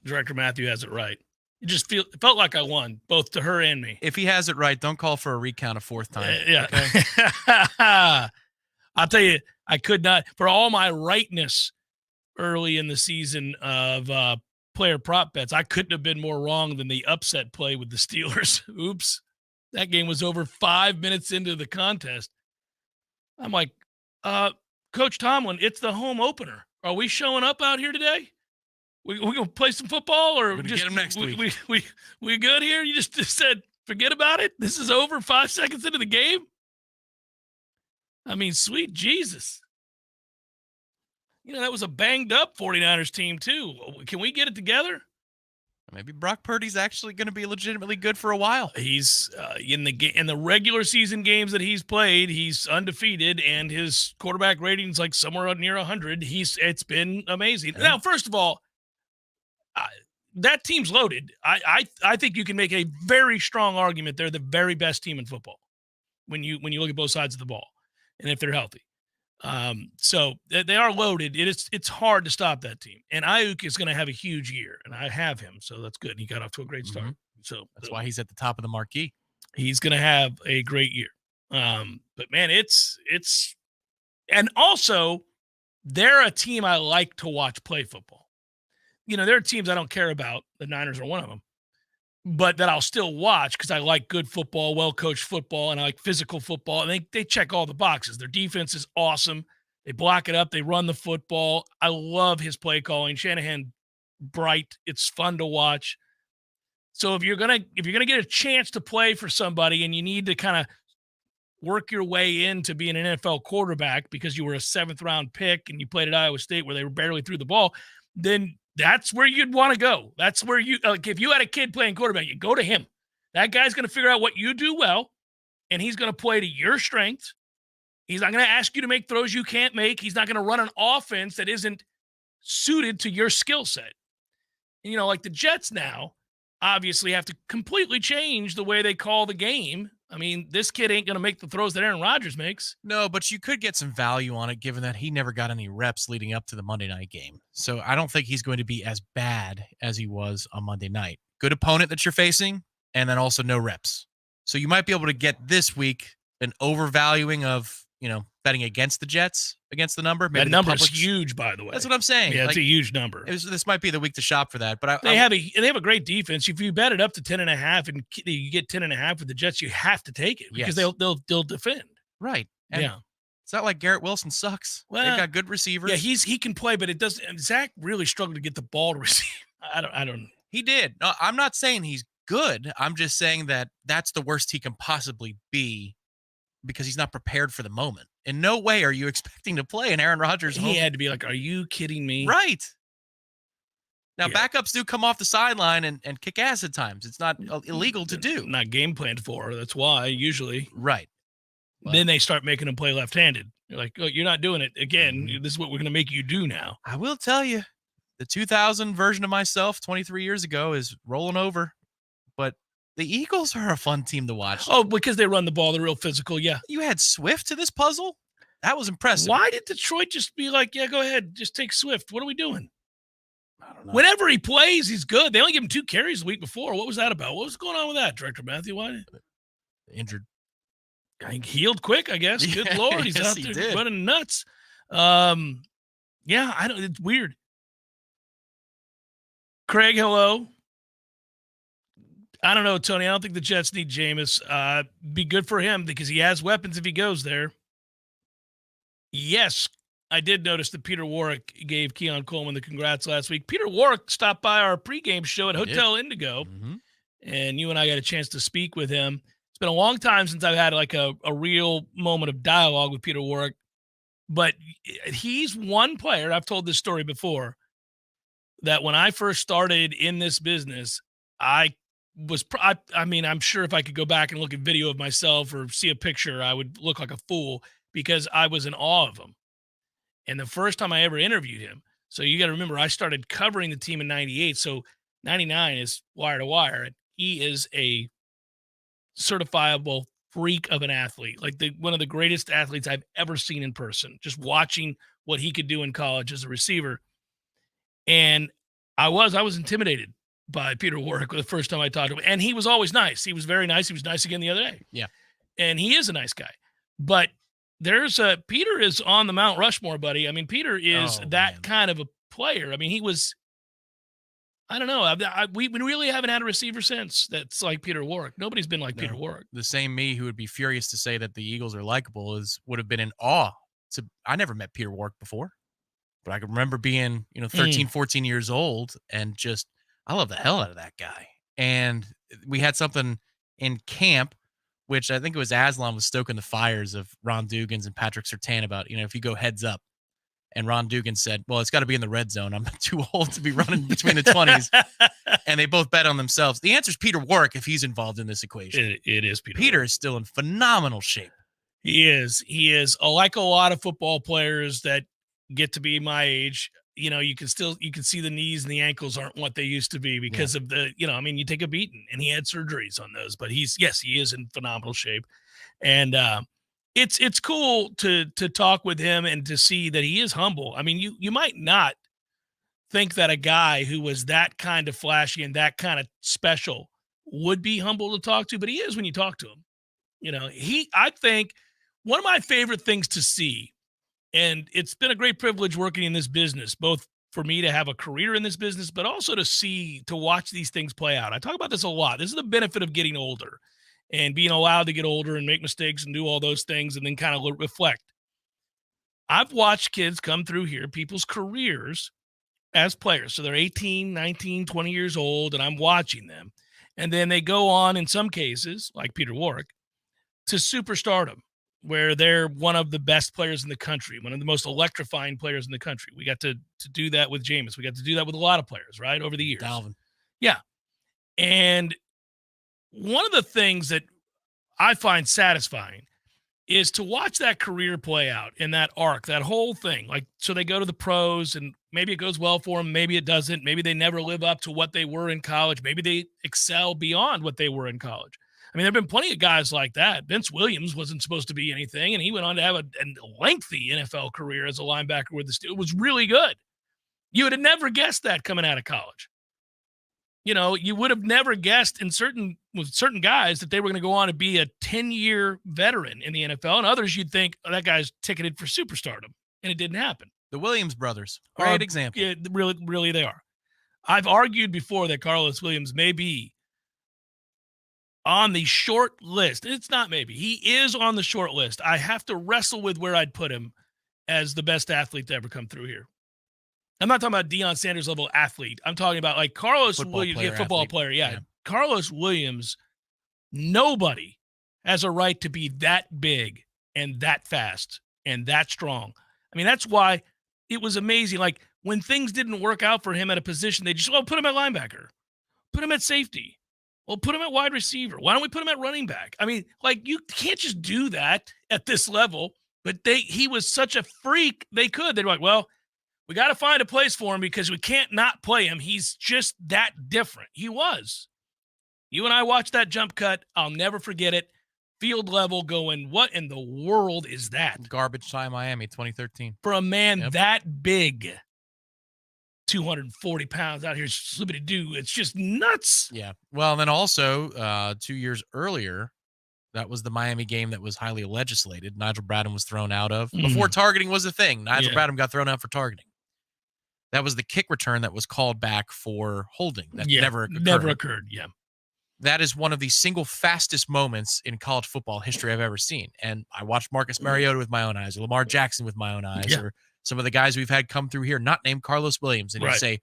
Director Matthew has it right. It felt like I won, both to her and me. If he has it right, don't call for a recount a fourth time. Yeah. Okay? I'll tell you, I could not, for all my rightness early in the season of player prop bets, I couldn't have been more wrong than the upset play with the Steelers. Oops. That game was over 5 minutes into the contest. I'm like, Coach Tomlin, it's the home opener. Are we showing up out here today? We going to play some football, or just get them next week? We good here? You just said, forget about it? This is over 5 seconds into the game? I mean, sweet Jesus. That was a banged up 49ers team too. Can we get it together? Maybe Brock Purdy's actually going to be legitimately good for a while. He's in the regular season games that he's played, he's undefeated, and his quarterback rating's like somewhere near 100. It's been amazing. Yeah. Now, first of all, that team's loaded. I think you can make a very strong argument they're the very best team in football when you look at both sides of the ball, and if they're healthy. So they are loaded. It's hard to stop that team. And Ayuk is going to have a huge year, and I have him, so that's good. He got off to a great start. Mm-hmm. So that's why he's at the top of the marquee. He's going to have a great year. But man, it's and also they're a team I like to watch play football. There are teams I don't care about. The Niners are one of them, but that I'll still watch because I like good football, well-coached football, and I like physical football. And they check all the boxes. Their defense is awesome. They block it up. They run the football. I love his play calling. Shanahan, bright. It's fun to watch. So if you're gonna get a chance to play for somebody and you need to kind of work your way into being an NFL quarterback because you were a 7th-round pick and you played at Iowa State where they were barely threw the ball, then that's where you'd want to go. That's where if you had a kid playing quarterback, you go to him. That guy's going to figure out what you do well, and he's going to play to your strengths. He's not going to ask you to make throws you can't make. He's not going to run an offense that isn't suited to your skill set. And, like the Jets now obviously have to completely change the way they call the game. I mean, this kid ain't going to make the throws that Aaron Rodgers makes. No, but you could get some value on it given that he never got any reps leading up to the Monday night game. So I don't think he's going to be as bad as he was on Monday night. Good opponent that you're facing, and then also no reps. So you might be able to get this week an overvaluing of, betting against the Jets, against the number. Maybe that number's huge, by the way. That's what I'm saying. Yeah, it's a huge number. This might be the week to shop for that. But they have a great defense. If you bet it up to 10.5 and you get 10.5 with the Jets, you have to take it because they'll defend. Right. And yeah. It's not like Garrett Wilson sucks. Well, they've got good receivers. Yeah, he can play, but it doesn't. Zach really struggled to get the ball to receive. I don't. He did. No, I'm not saying he's good. I'm just saying that that's the worst he can possibly be because he's not prepared for the moment. In no way are you expecting to play in Aaron Rodgers. He had to be like, are you kidding me? Right. Now, backups do come off the sideline and kick ass at times. It's not illegal to do. Not game planned for. That's why, usually. Right. But then they start making him play left-handed. You're like, oh, you're not doing it again. This is what we're going to make you do now. I will tell you, the 2000 version of myself 23 years ago is rolling over. But the Eagles are a fun team to watch. Oh, because they run the ball. They're real physical, yeah. You had Swift to this puzzle? That was impressive. Why did Detroit just be like, yeah, go ahead, just take Swift? What are we doing? I don't know. Whenever he plays, he's good. They only give him 2 carries the week before. What was that about? What was going on with that, Director Matthew? Why? Injured. He healed quick, I guess. Good Lord. He's out there running nuts. Yeah, it's weird. Craig, hello. I don't know, Tony. I don't think the Jets need Jameis. Be good for him because he has weapons if he goes there. Yes, I did notice that Peter Warwick gave Keon Coleman the congrats last week. Peter Warwick stopped by our pregame show at Hotel Indigo, and you and I got a chance to speak with him. It's been a long time since I've had like a real moment of dialogue with Peter Warwick, but he's one player. I've told this story before, that when I first started in this business, I mean, I'm sure if I could go back and look at video of myself or see a picture, I would look like a fool because I was in awe of him. And the first time I ever interviewed him, so you got to remember, I started covering the team in 98. So 99 is wire to wire. And he is a certifiable freak of an athlete, like one of the greatest athletes I've ever seen in person, just watching what he could do in college as a receiver. And I was intimidated by Peter Warwick the first time I talked to him. And he was always nice. He was very nice. He was nice again the other day. Yeah. And he is a nice guy. But Peter is on the Mount Rushmore, buddy. I mean, Peter is kind of a player. I mean, he was, I don't know. We really haven't had a receiver since that's like Peter Warwick. Nobody's been like Peter Warwick. The same me who would be furious to say that the Eagles are likable would have been in awe. I never met Peter Warwick before, but I can remember being, 13, 14 years old and just, I love the hell out of that guy. And we had something in camp, which I think it was Aslan was stoking the fires of Ron Dugan's and Patrick Surtain about, if you go heads up. And Ron Dugan said, well, it's got to be in the red zone. I'm too old to be running between the 20s. And they both bet on themselves. The answer is Peter Warwick if he's involved in this equation. It is Peter. Peter is still in phenomenal shape. He is. Like a lot of football players that get to be my age. You can see the knees and the ankles aren't what they used to be because of the, you take a beating, and he had surgeries on those, but he is in phenomenal shape. And, it's cool to talk with him and to see that he is humble. I mean, you might not think that a guy who was that kind of flashy and that kind of special would be humble to talk to, but he is when you talk to him. I think one of my favorite things to see, and it's been a great privilege working in this business, both for me to have a career in this business, but also to watch these things play out. I talk about this a lot. This is the benefit of getting older and being allowed to get older and make mistakes and do all those things and then kind of reflect. I've watched kids come through here, people's careers as players. So they're 18, 19, 20 years old, and I'm watching them. And then they go on, in some cases, like Peter Warwick, to superstardom, where they're one of the best players in the country, one of the most electrifying players in the country. We got to do that with Jameis. We got to do that with a lot of players, right, over the years. Dalvin. Yeah. And one of the things that I find satisfying is to watch that career play out in that arc, that whole thing. Like, so they go to the pros and maybe it goes well for them. Maybe it doesn't. Maybe they never live up to what they were in college. Maybe they excel beyond what they were in college. I mean, there've been plenty of guys like that. Vince Williams wasn't supposed to be anything, and he went on to have a lengthy NFL career as a linebacker with the Steelers. It was really good. You would have never guessed that coming out of college. You would have never guessed with certain guys that they were going to go on to be a 10-year veteran in the NFL, and others you'd think, that guy's ticketed for superstardom, and it didn't happen. The Williams brothers, great example. Yeah, really, really they are. I've argued before that Carlos Williams may be on the short list. It's not maybe. He is on the short list. I have to wrestle with where I'd put him as the best athlete to ever come through here. I'm not talking about Deion Sanders level athlete. I'm talking about like Carlos Williams, football player. Yeah. Carlos Williams, nobody has a right to be that big and that fast and that strong. I mean, that's why it was amazing. Like when things didn't work out for him at a position, they just, put him at linebacker, put him at safety. Well, put him at wide receiver. Why don't we put him at running back? I mean, like you can't just do that at this level, but he was such a freak. They're like, well, we got to find a place for him because we can't not play him. He's just that different. He was. You and I watched that jump cut. I'll never forget it. Field level going, what in the world is that? Garbage time Miami, 2013. For a man that big, 240 pounds out here, slippity-doo. It's just nuts. Yeah. Well, and then also 2 years earlier, that was the Miami game that was highly legislated. Nigel Bradham was thrown out of. Before targeting was a thing, Nigel Bradham got thrown out for targeting. That was the kick return that was called back for holding. That never occurred. Yeah. That is one of the single fastest moments in college football history I've ever seen. And I watched Marcus Mariota with my own eyes, or Lamar Jackson with my own eyes, or some of the guys we've had come through here, not named Carlos Williams. And you say,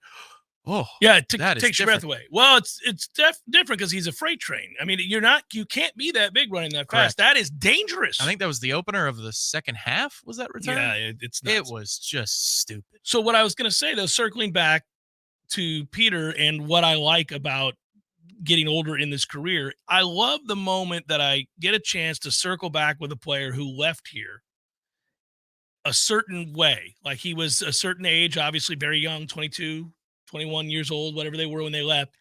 Oh, yeah, it that is takes your breath different. away. Well, it's different because he's a freight train. I mean, you can't be that big running that Correct. fast. That is dangerous. I think that was the opener of the second half. Was that return? Yeah, it's nuts. It was just stupid. So what I was going to say, though, circling back to Peter and what I like about getting older in this career, I love the moment that I get a chance to circle back with a player who left here a certain way. Like he was a certain age, obviously very young, 22, 21 years old, whatever they were when they left.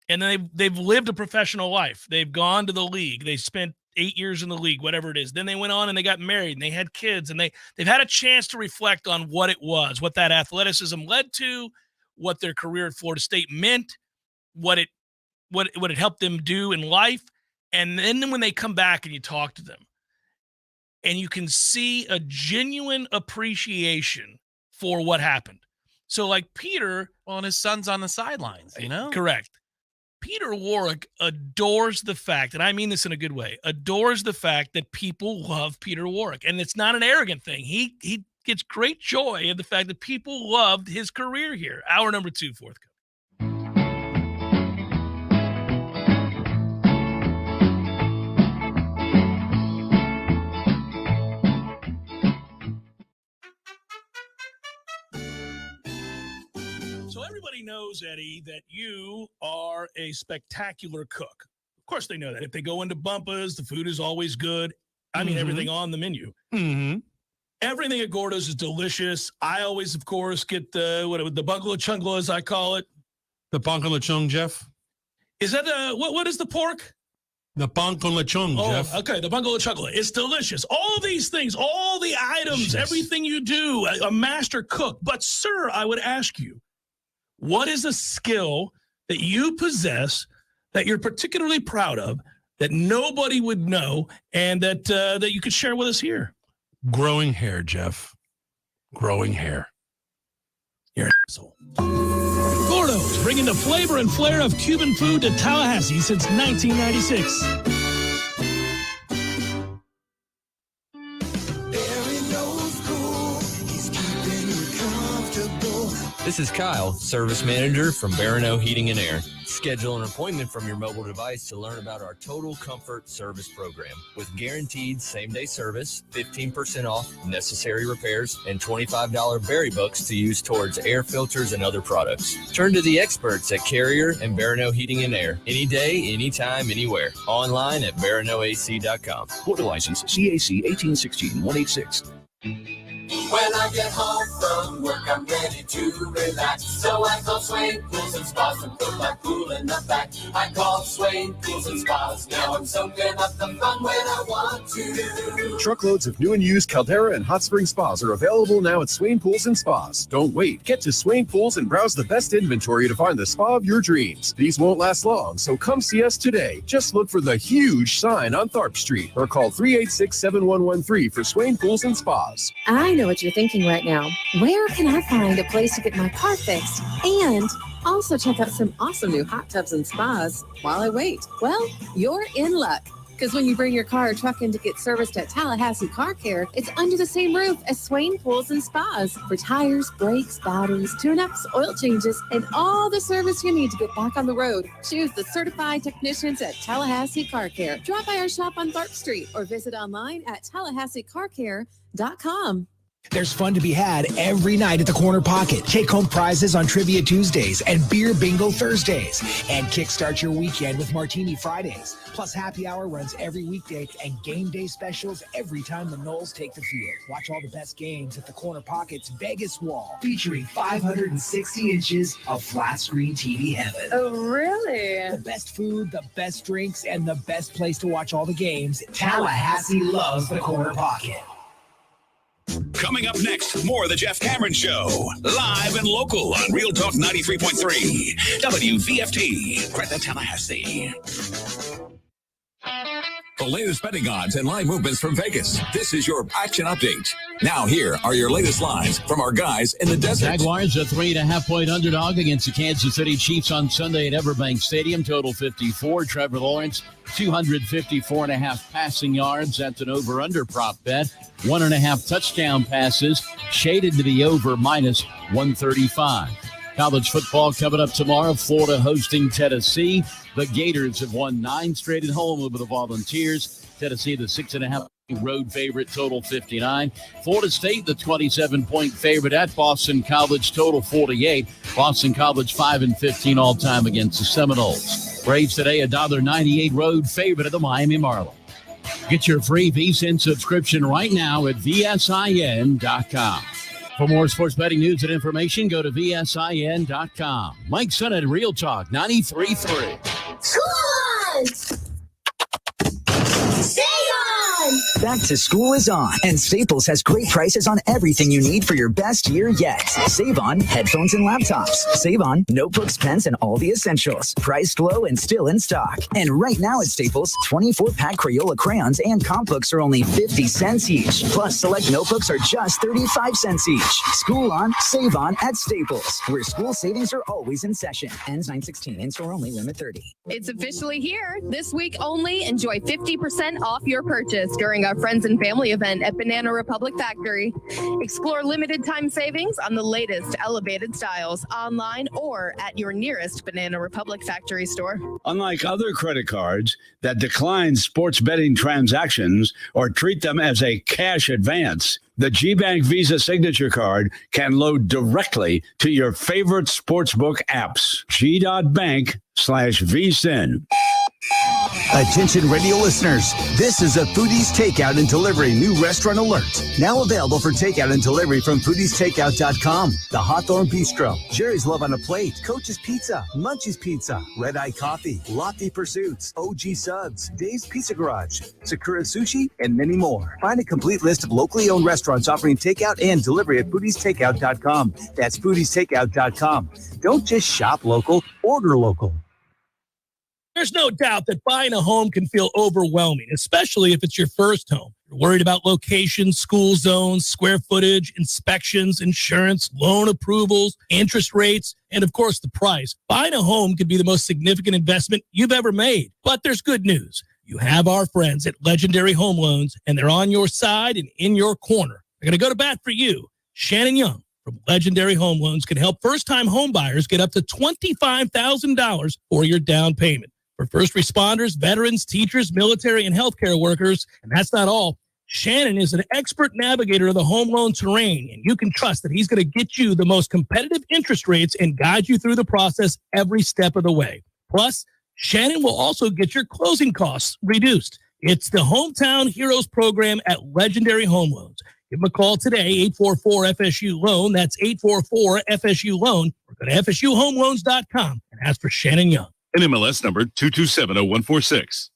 And then they've lived a professional life. They've gone to the league. They spent 8 years in the league, whatever it is. Then they went on and they got married and they had kids and they've had a chance to reflect on what it was, what that athleticism led to, what their career at Florida State meant, what it helped them do in life. And then when they come back and you talk to them and you can see a genuine appreciation for what happened. So like Peter, well, and his son's on the sidelines, you know? Correct. Peter Warwick adores the fact, and I mean this in a good way, adores the fact that people love Peter Warwick. And it's not an arrogant thing. He gets great joy in the fact that people loved his career here. Hour number 2, forthcoming. So everybody knows, Eddie, that you are a spectacular cook. Of course they know that. If they go into Bumpa's, the food is always good. I mean, everything on the menu. Mm-hmm. Everything at Gordo's is delicious. I always, of course, get the bungalow chungla, as I call it. The bonk on lechon, Jeff. Is that what is the pork? The bonk on lechon, Jeff. Okay, the bungalow chungla. It's delicious. All these things, all the items, everything you do, a master cook. But, sir, I would ask you, what is a skill that you possess that you're particularly proud of that nobody would know and that you could share with us here? Growing hair, Jeff. Growing hair. You're an asshole. Gordo's, bringing the flavor and flair of Cuban food to Tallahassee since 1996. This is Kyle, service manager from Barano Heating and Air. Schedule an appointment from your mobile device to learn about our Total Comfort Service Program. With guaranteed same-day service, 15% off necessary repairs, and $25 berry books to use towards air filters and other products. Turn to the experts at Carrier and Barano Heating and Air. Any day, anytime, anywhere. Online at baranoac.com. Florida license CAC 1816-186. When I get home from work, I'm ready to relax. So I call Swain Pools and Spas and put my pool in the back. I call Swain Pools and Spas. Now I'm soaking up the fun when I want to. Truckloads of new and used Caldera and Hot Spring Spas are available now at Swain Pools and Spas. Don't wait. Get to Swain Pools and browse the best inventory to find the spa of your dreams. These won't last long, so come see us today. Just look for the huge sign on Tharp Street or call 386-7113 for Swain Pools and Spas. I know what you're thinking right now. Where can I find a place to get my car fixed and also check out some awesome new hot tubs and spas while I wait? Well, you're in luck. Because when you bring your car or truck in to get serviced at Tallahassee Car Care, it's under the same roof as Swain Pools and Spas for tires, brakes, batteries, tune-ups, oil changes, and all the service you need to get back on the road. Choose the certified technicians at Tallahassee Car Care. Drop by our shop on Tharp Street or visit online at TallahasseeCarCare.com. There's fun to be had every night at the Corner Pocket. Take home prizes on Trivia Tuesdays and Beer Bingo Thursdays. And kickstart your weekend with Martini Fridays. Plus happy hour runs every weekday and game day specials every time the Knowles take the field. Watch all the best games at the Corner Pocket's Vegas Wall, featuring 560 inches of flat screen TV heaven. Oh, really? The best food, the best drinks, and the best place to watch all the games. Tallahassee loves the Corner Pocket. Coming up next, more of the Jeff Cameron Show. Live and local on Real Talk 93.3. WVFT, Greta, Tallahassee. The latest betting odds and line movements from Vegas. This is your action update. Now here are your latest lines from our guys in the desert. Jaguars a 3.5-point underdog against the Kansas City Chiefs on Sunday at Everbank Stadium. Total 54. Trevor Lawrence, 254.5 passing yards. That's an over-under prop bet. 1.5 touchdown passes. Shaded to the over minus 135. College football coming up tomorrow. Florida hosting Tennessee. The Gators have won 9 straight at home over the Volunteers. Tennessee, the 6.5 road favorite, total 59. Florida State, the 27-point favorite at Boston College, total 48. Boston College 5-15 all-time against the Seminoles. Braves today, $1.98 road favorite at the Miami Marlins. Get your free VSiN subscription right now at VSIN.com. For more sports betting news and information, go to VSIN.com. Mike Sennett, Real Talk 93.3. School! Stay on! Back to school is on, and Staples has great prices on everything you need for your best year yet. Save on headphones and laptops. Save on notebooks, pens, and all the essentials. Priced low and still in stock. And right now at Staples, 24-pack Crayola crayons and comp books are only 50 cents each. Plus, select notebooks are just 35 cents each. School on, save on at Staples, where school savings are always in session. Ends 9/16. In-store only, limit 30. It's officially here. This week only, enjoy 50% off your purchase during our Friends and Family event at Banana Republic Factory. Explore limited time savings on the latest elevated styles online or at your nearest Banana Republic Factory store. Unlike other credit cards that decline sports betting transactions or treat them as a cash advance, the GBank Visa Signature Card can load directly to your favorite sportsbook apps. G.bank/VSIN. Attention radio listeners, this is a Foodies Takeout and Delivery new restaurant alert. Now available for takeout and delivery from foodiestakeout.com. The Hawthorne Bistro, Jerry's Love on a Plate, Coach's Pizza, Munchie's Pizza, Red Eye Coffee, Lofty Pursuits, OG Subs, Dave's Pizza Garage, Sakura Sushi, and many more. Find a complete list of locally owned restaurants offering takeout and delivery at foodiestakeout.com. That's foodiestakeout.com. Don't just shop local, order local. There's no doubt that buying a home can feel overwhelming, especially if it's your first home. You're worried about location, school zones, square footage, inspections, insurance, loan approvals, interest rates, and of course the price. Buying a home could be the most significant investment you've ever made. But there's good news. You have our friends at Legendary Home Loans, and they're on your side and in your corner. They're going to go to bat for you. Shannon Young from Legendary Home Loans can help first-time home buyers get up to $25,000 for your down payment. For first responders, veterans, teachers, military, and healthcare workers. And that's not all. Shannon is an expert navigator of the home loan terrain, and you can trust that he's going to get you the most competitive interest rates and guide you through the process every step of the way. Plus, Shannon will also get your closing costs reduced. It's the Hometown Heroes program at Legendary Home Loans. Give them a call today, 844-FSU-LOAN. That's 844-FSU-LOAN. Or go to FSUHomeLoans.com and ask for Shannon Young. NMLS number 2270146.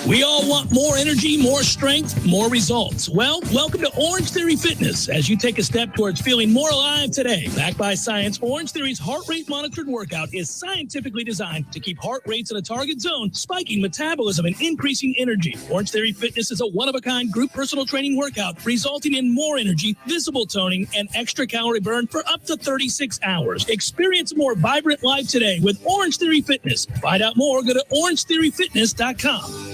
We all want more energy, more strength, more results. Well, welcome to Orange Theory Fitness as you take a step towards feeling more alive today. Backed by science, Orange Theory's heart rate monitored workout is scientifically designed to keep heart rates in a target zone, spiking metabolism and increasing energy. Orange Theory Fitness is a one-of-a-kind group personal training workout resulting in more energy, visible toning, and extra calorie burn for up to 36 hours. Experience a more vibrant life today with Orange Theory Fitness. To find out more, go to orangetheoryfitness.com.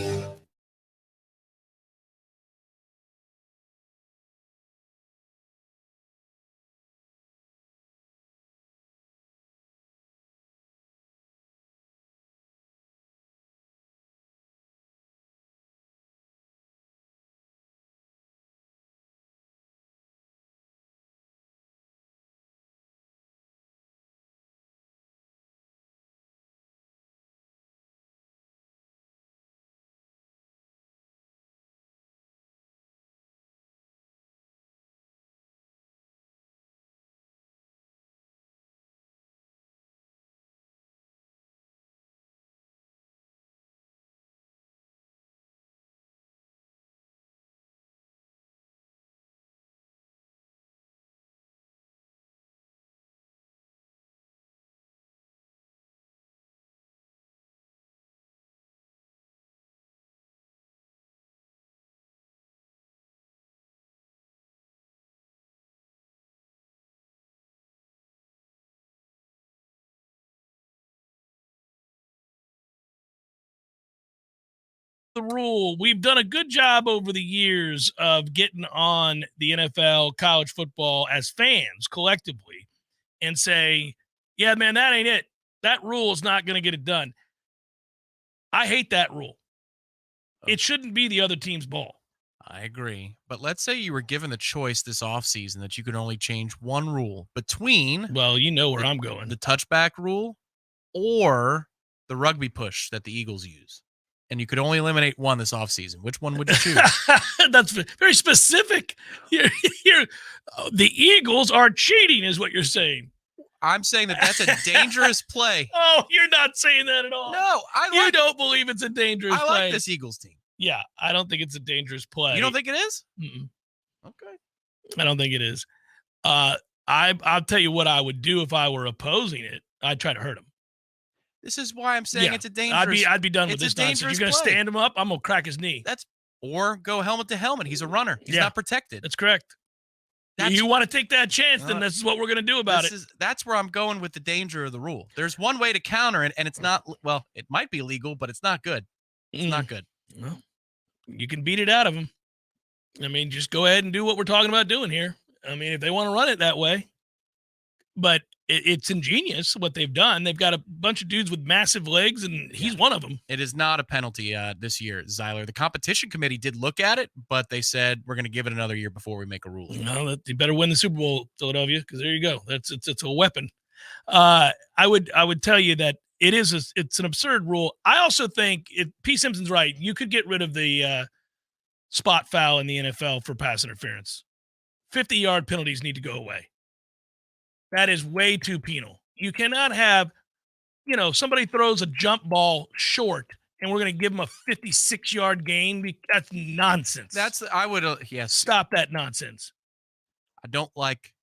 The rule. We've done a good job over the years of getting on the NFL, college football as fans collectively and say, Yeah, man, that ain't it. That rule is not going to get it done. I hate that rule. It shouldn't be the other team's ball. I agree. But let's say you were given the choice this offseason that you could only change one rule between. Well, you know where I'm going. The touchback rule or the rugby push that the Eagles use. And you could only eliminate one this offseason. Which one would you choose? That's very specific. The Eagles are cheating is what you're saying. I'm saying that's a dangerous play. Oh, you're not saying that at all. No, you don't believe it's a dangerous play. I like this Eagles team. Yeah, I don't think it's a dangerous play. You don't think it is? Mm-mm. Okay. I don't think it is. I'll tell you what I would do if I were opposing it. I'd try to hurt him. This is why I'm saying it's a dangerous. I'd be done with this nonsense. You're going to stand him up. I'm going to crack his knee. Or go helmet to helmet. He's a runner. He's not protected. That's correct. You want to take that chance, then this is what we're going to do about it. That's where I'm going with the danger of the rule. There's one way to counter it, and it's not, well, it might be legal, but it's not good. It's not good. Well, you can beat it out of them. I mean, just go ahead and do what we're talking about doing here. I mean, if they want to run it that way. But it's ingenious what they've done. They've got a bunch of dudes with massive legs, and he's one of them. It is not a penalty this year, Zyler. The competition committee did look at it, but they said we're going to give it another year before we make a ruling. No, you better win the Super Bowl, Philadelphia, because there you go. It's a weapon. I would tell you that it's an absurd rule. I also think P. Simpson's right. You could get rid of the spot foul in the NFL for pass interference. 50-yard penalties need to go away. That is way too penal. You cannot have, somebody throws a jump ball short and we're going to give them a 56-yard gain. That's nonsense. Stop that nonsense. I don't like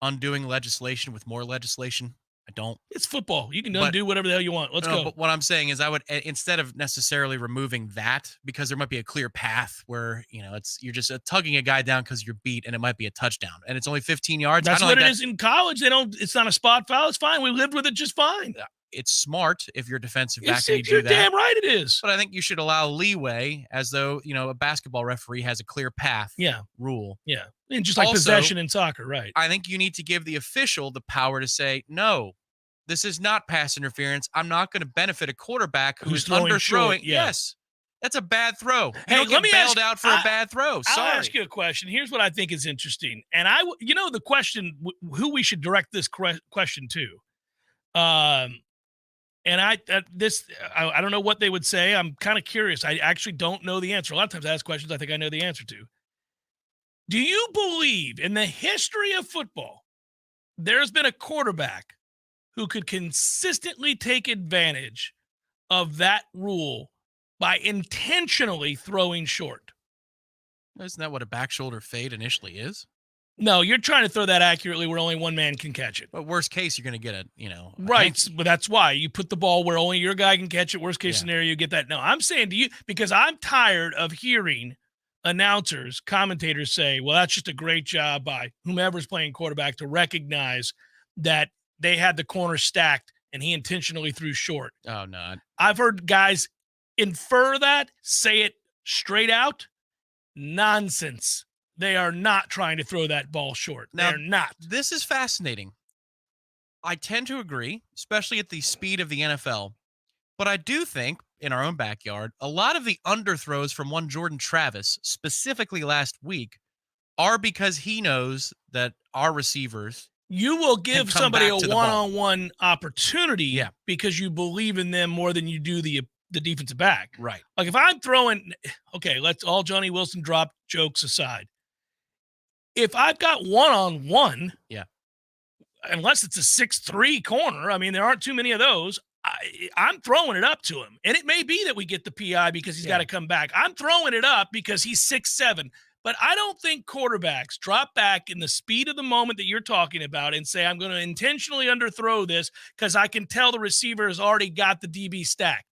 undoing legislation with more legislation. I don't. It's football. You can undo whatever the hell you want. Let's go. But what I'm saying is I would, instead of necessarily removing that, because there might be a clear path where, you're just tugging a guy down because you're beat and it might be a touchdown and it's only 15 yards. That's what it is in college. It's not a spot foul. It's fine. We lived with it just fine. It's smart if you're defensive back and you do you're that. Damn right it is. But I think you should allow leeway as though, a basketball referee has a clear path rule. Yeah. And just like possession in soccer, right? I think you need to give the official the power to say, no, this is not pass interference. I'm not going to benefit a quarterback who's underthrowing. Yes. That's a bad throw. You don't get bailed out for a bad throw. Sorry. I'll ask you a question. Here's what I think is interesting. And the question, who we should direct this question to. And I don't know what they would say. I'm kind of curious. I actually don't know the answer. A lot of times I ask questions I think I know the answer to. Do you believe in the history of football, there's been a quarterback who could consistently take advantage of that rule by intentionally throwing short? Isn't that what a back shoulder fade initially is? No, you're trying to throw that accurately where only one man can catch it. But worst case, you're going to get a right. But that's why you put the ball where only your guy can catch it. Worst case scenario, you get that. No, I'm saying to you, because I'm tired of hearing announcers, commentators say, well, that's just a great job by whomever's playing quarterback to recognize that they had the corner stacked and he intentionally threw short. Oh, no. I've heard guys infer that, say it straight out. Nonsense. They are not trying to throw that ball short. They're not. This is fascinating. I tend to agree, especially at the speed of the NFL. But I do think, in our own backyard, a lot of the underthrows from one Jordan Travis, specifically last week, are because he knows that our receivers you will give somebody a one-on-one opportunity because you believe in them more than you do the defensive back. Right. Like if I'm throwing, okay, let's all Johnny Wilson drop jokes aside. If I've got one-on-one, unless it's a 6'3" corner, I mean, there aren't too many of those, I'm throwing it up to him. And it may be that we get the PI because he's got to come back. I'm throwing it up because he's 6'7". But I don't think quarterbacks drop back in the speed of the moment that you're talking about and say, I'm going to intentionally underthrow this because I can tell the receiver has already got the DB stacked.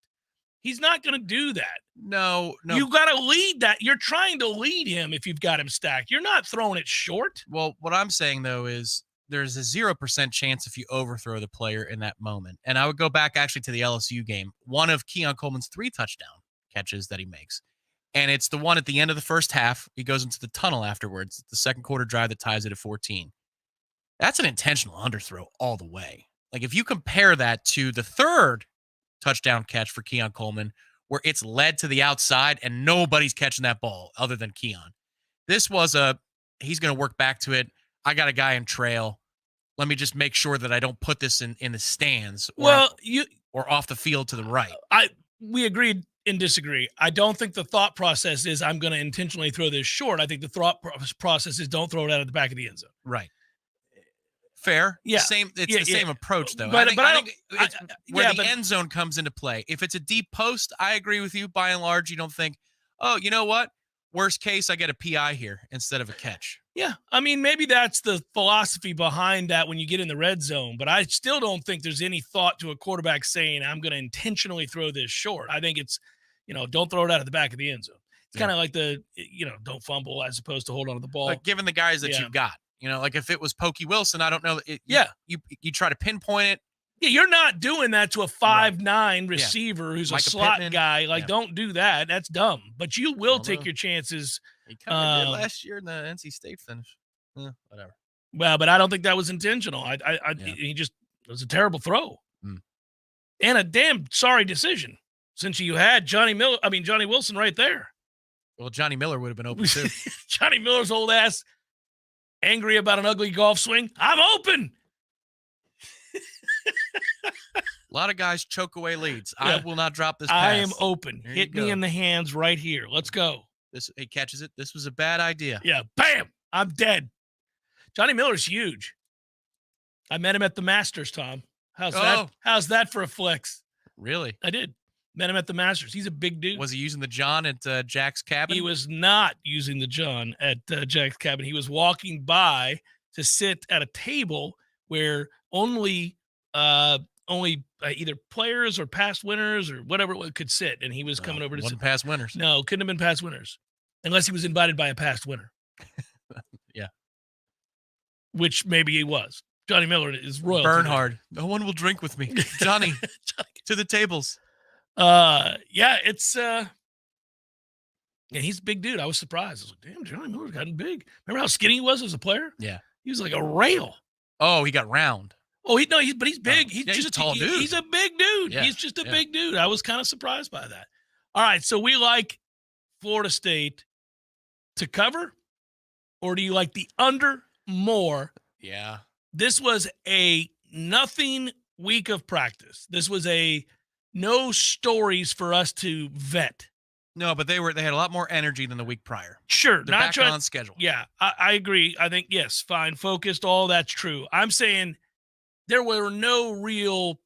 He's not going to do that. No. You've got to lead that. You're trying to lead him if you've got him stacked. You're not throwing it short. Well, what I'm saying, though, is there's a 0% chance if you overthrow the player in that moment. And I would go back actually to the LSU game, one of Keon Coleman's 3 touchdown catches that he makes. And it's the one at the end of the first half. He goes into the tunnel afterwards, the second quarter drive that ties it at 14. That's an intentional underthrow all the way. Like if you compare that to the third touchdown catch for Keon Coleman, where it's led to the outside and nobody's catching that ball other than Keon. This was he's going to work back to it. I got a guy in trail. Let me just make sure that I don't put this in the stands or off the field to the right. We agreed and disagree. I don't think the thought process is I'm going to intentionally throw this short. I think the thought process is don't throw it out of the back of the end zone. Right. Fair. Yeah. The same approach, though. But I think it's where the end zone comes into play. If it's a deep post, I agree with you. By and large, you don't think, oh, you know what? Worst case, I get a PI here instead of a catch. Yeah. I mean, maybe that's the philosophy behind that when you get in the red zone, but I still don't think there's any thought to a quarterback saying, I'm going to intentionally throw this short. I think it's, don't throw it out of the back of the end zone. It's kind of like don't fumble as opposed to hold on to the ball. Like given the guys that you've got, like if it was Pokey Wilson, I don't know. You try to pinpoint it. Yeah, you're not doing that to a 5'9" receiver who's a slot Pittman guy. Don't do that. That's dumb. But you will take your chances. He kind of did last year in the NC State finish. Whatever. Well, but I don't think that was intentional. It was a terrible throw. And a damn sorry decision since you had Johnny Wilson right there. Well, Johnny Miller would have been open too. Johnny Miller's old ass angry about an ugly golf swing. I'm open. A lot of guys choke away leads. I will not drop this pass. I am open. Hit me in the hands right here. Let's go. He catches it. This was a bad idea. Yeah. Bam. I'm dead. Johnny Miller's huge. I met him at the Masters, Tom. How's that for a flex? Really? I did. Met him at the Masters. He's a big dude. Was he using the John at Jack's cabin? He was not using the John at Jack's cabin. He was walking by to sit at a table where only either players or past winners or whatever could sit, and he was coming over to sit. Past winners. No, couldn't have been past winners, unless he was invited by a past winner. Yeah, which maybe he was. Johnny Miller is royal. Bernhard. No one will drink with me. Johnny, to the tables. It's he's a big dude. I was surprised. I was like, damn, Johnny Miller's gotten big. Remember how skinny he was as a player? Yeah, he was like a rail. Oh, he got round. Oh, but he's big. He's just a tall dude. He's a big dude. Yeah. He's just a big dude. I was kind of surprised by that. All right, so we like Florida State to cover, or do you like the under more? Yeah. This was a nothing week of practice. This was no stories for us to vet. No, but they had a lot more energy than the week prior. Sure. They're back on schedule. Yeah, I agree. I think, yes, fine, focused, all that's true. I'm saying there were no real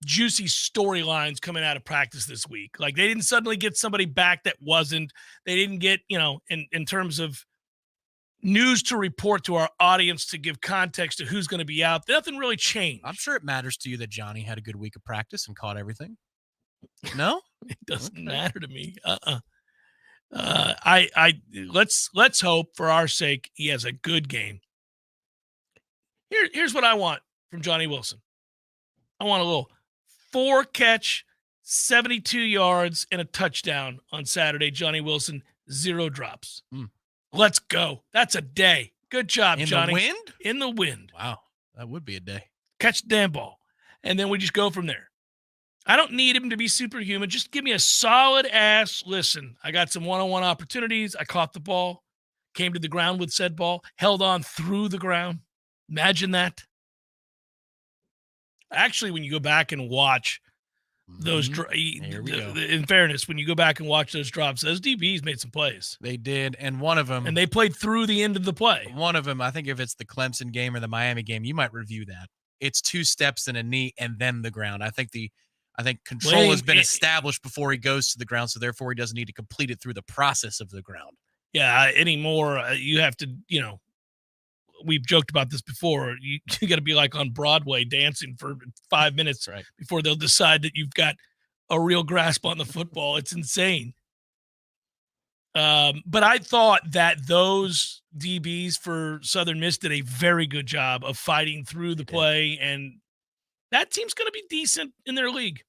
juicy storylines coming out of practice this week. Like they didn't suddenly get somebody back that wasn't. They didn't get, in terms of news to report to our audience to give context to who's going to be out. Nothing really changed. I'm sure it matters to you that Johnny had a good week of practice and caught everything. No? It doesn't matter to me. Let's hope for our sake he has a good game. Here's what I want from Johnny Wilson. I want a little 4-catch, 72 yards, and a touchdown on Saturday. Johnny Wilson, 0 drops. Let's go. That's a day. Good job, Johnny. In the wind? In the wind. Wow. That would be a day. Catch the damn ball. And then we just go from there. I don't need him to be superhuman. Just give me a solid ass. Listen, I got some one-on-one opportunities. I caught the ball, came to the ground with said ball, held on through the ground. Imagine that. Actually, when you go back and watch those, in fairness, when you go back and watch those drops, those DBs made some plays. They did, and one of them. And they played through the end of the play. One of them, I think if it's the Clemson game or the Miami game, you might review that. It's 2 steps and a knee and then the ground. I think control has been established before he goes to the ground, so therefore he doesn't need to complete it through the process of the ground. Yeah, anymore, you have to, we've joked about this before. You got to be like on Broadway dancing for 5 minutes before they'll decide that you've got a real grasp on the football. It's insane. But I thought that those DBs for Southern Miss did a very good job of fighting through the play, and that team's going to be decent in their league.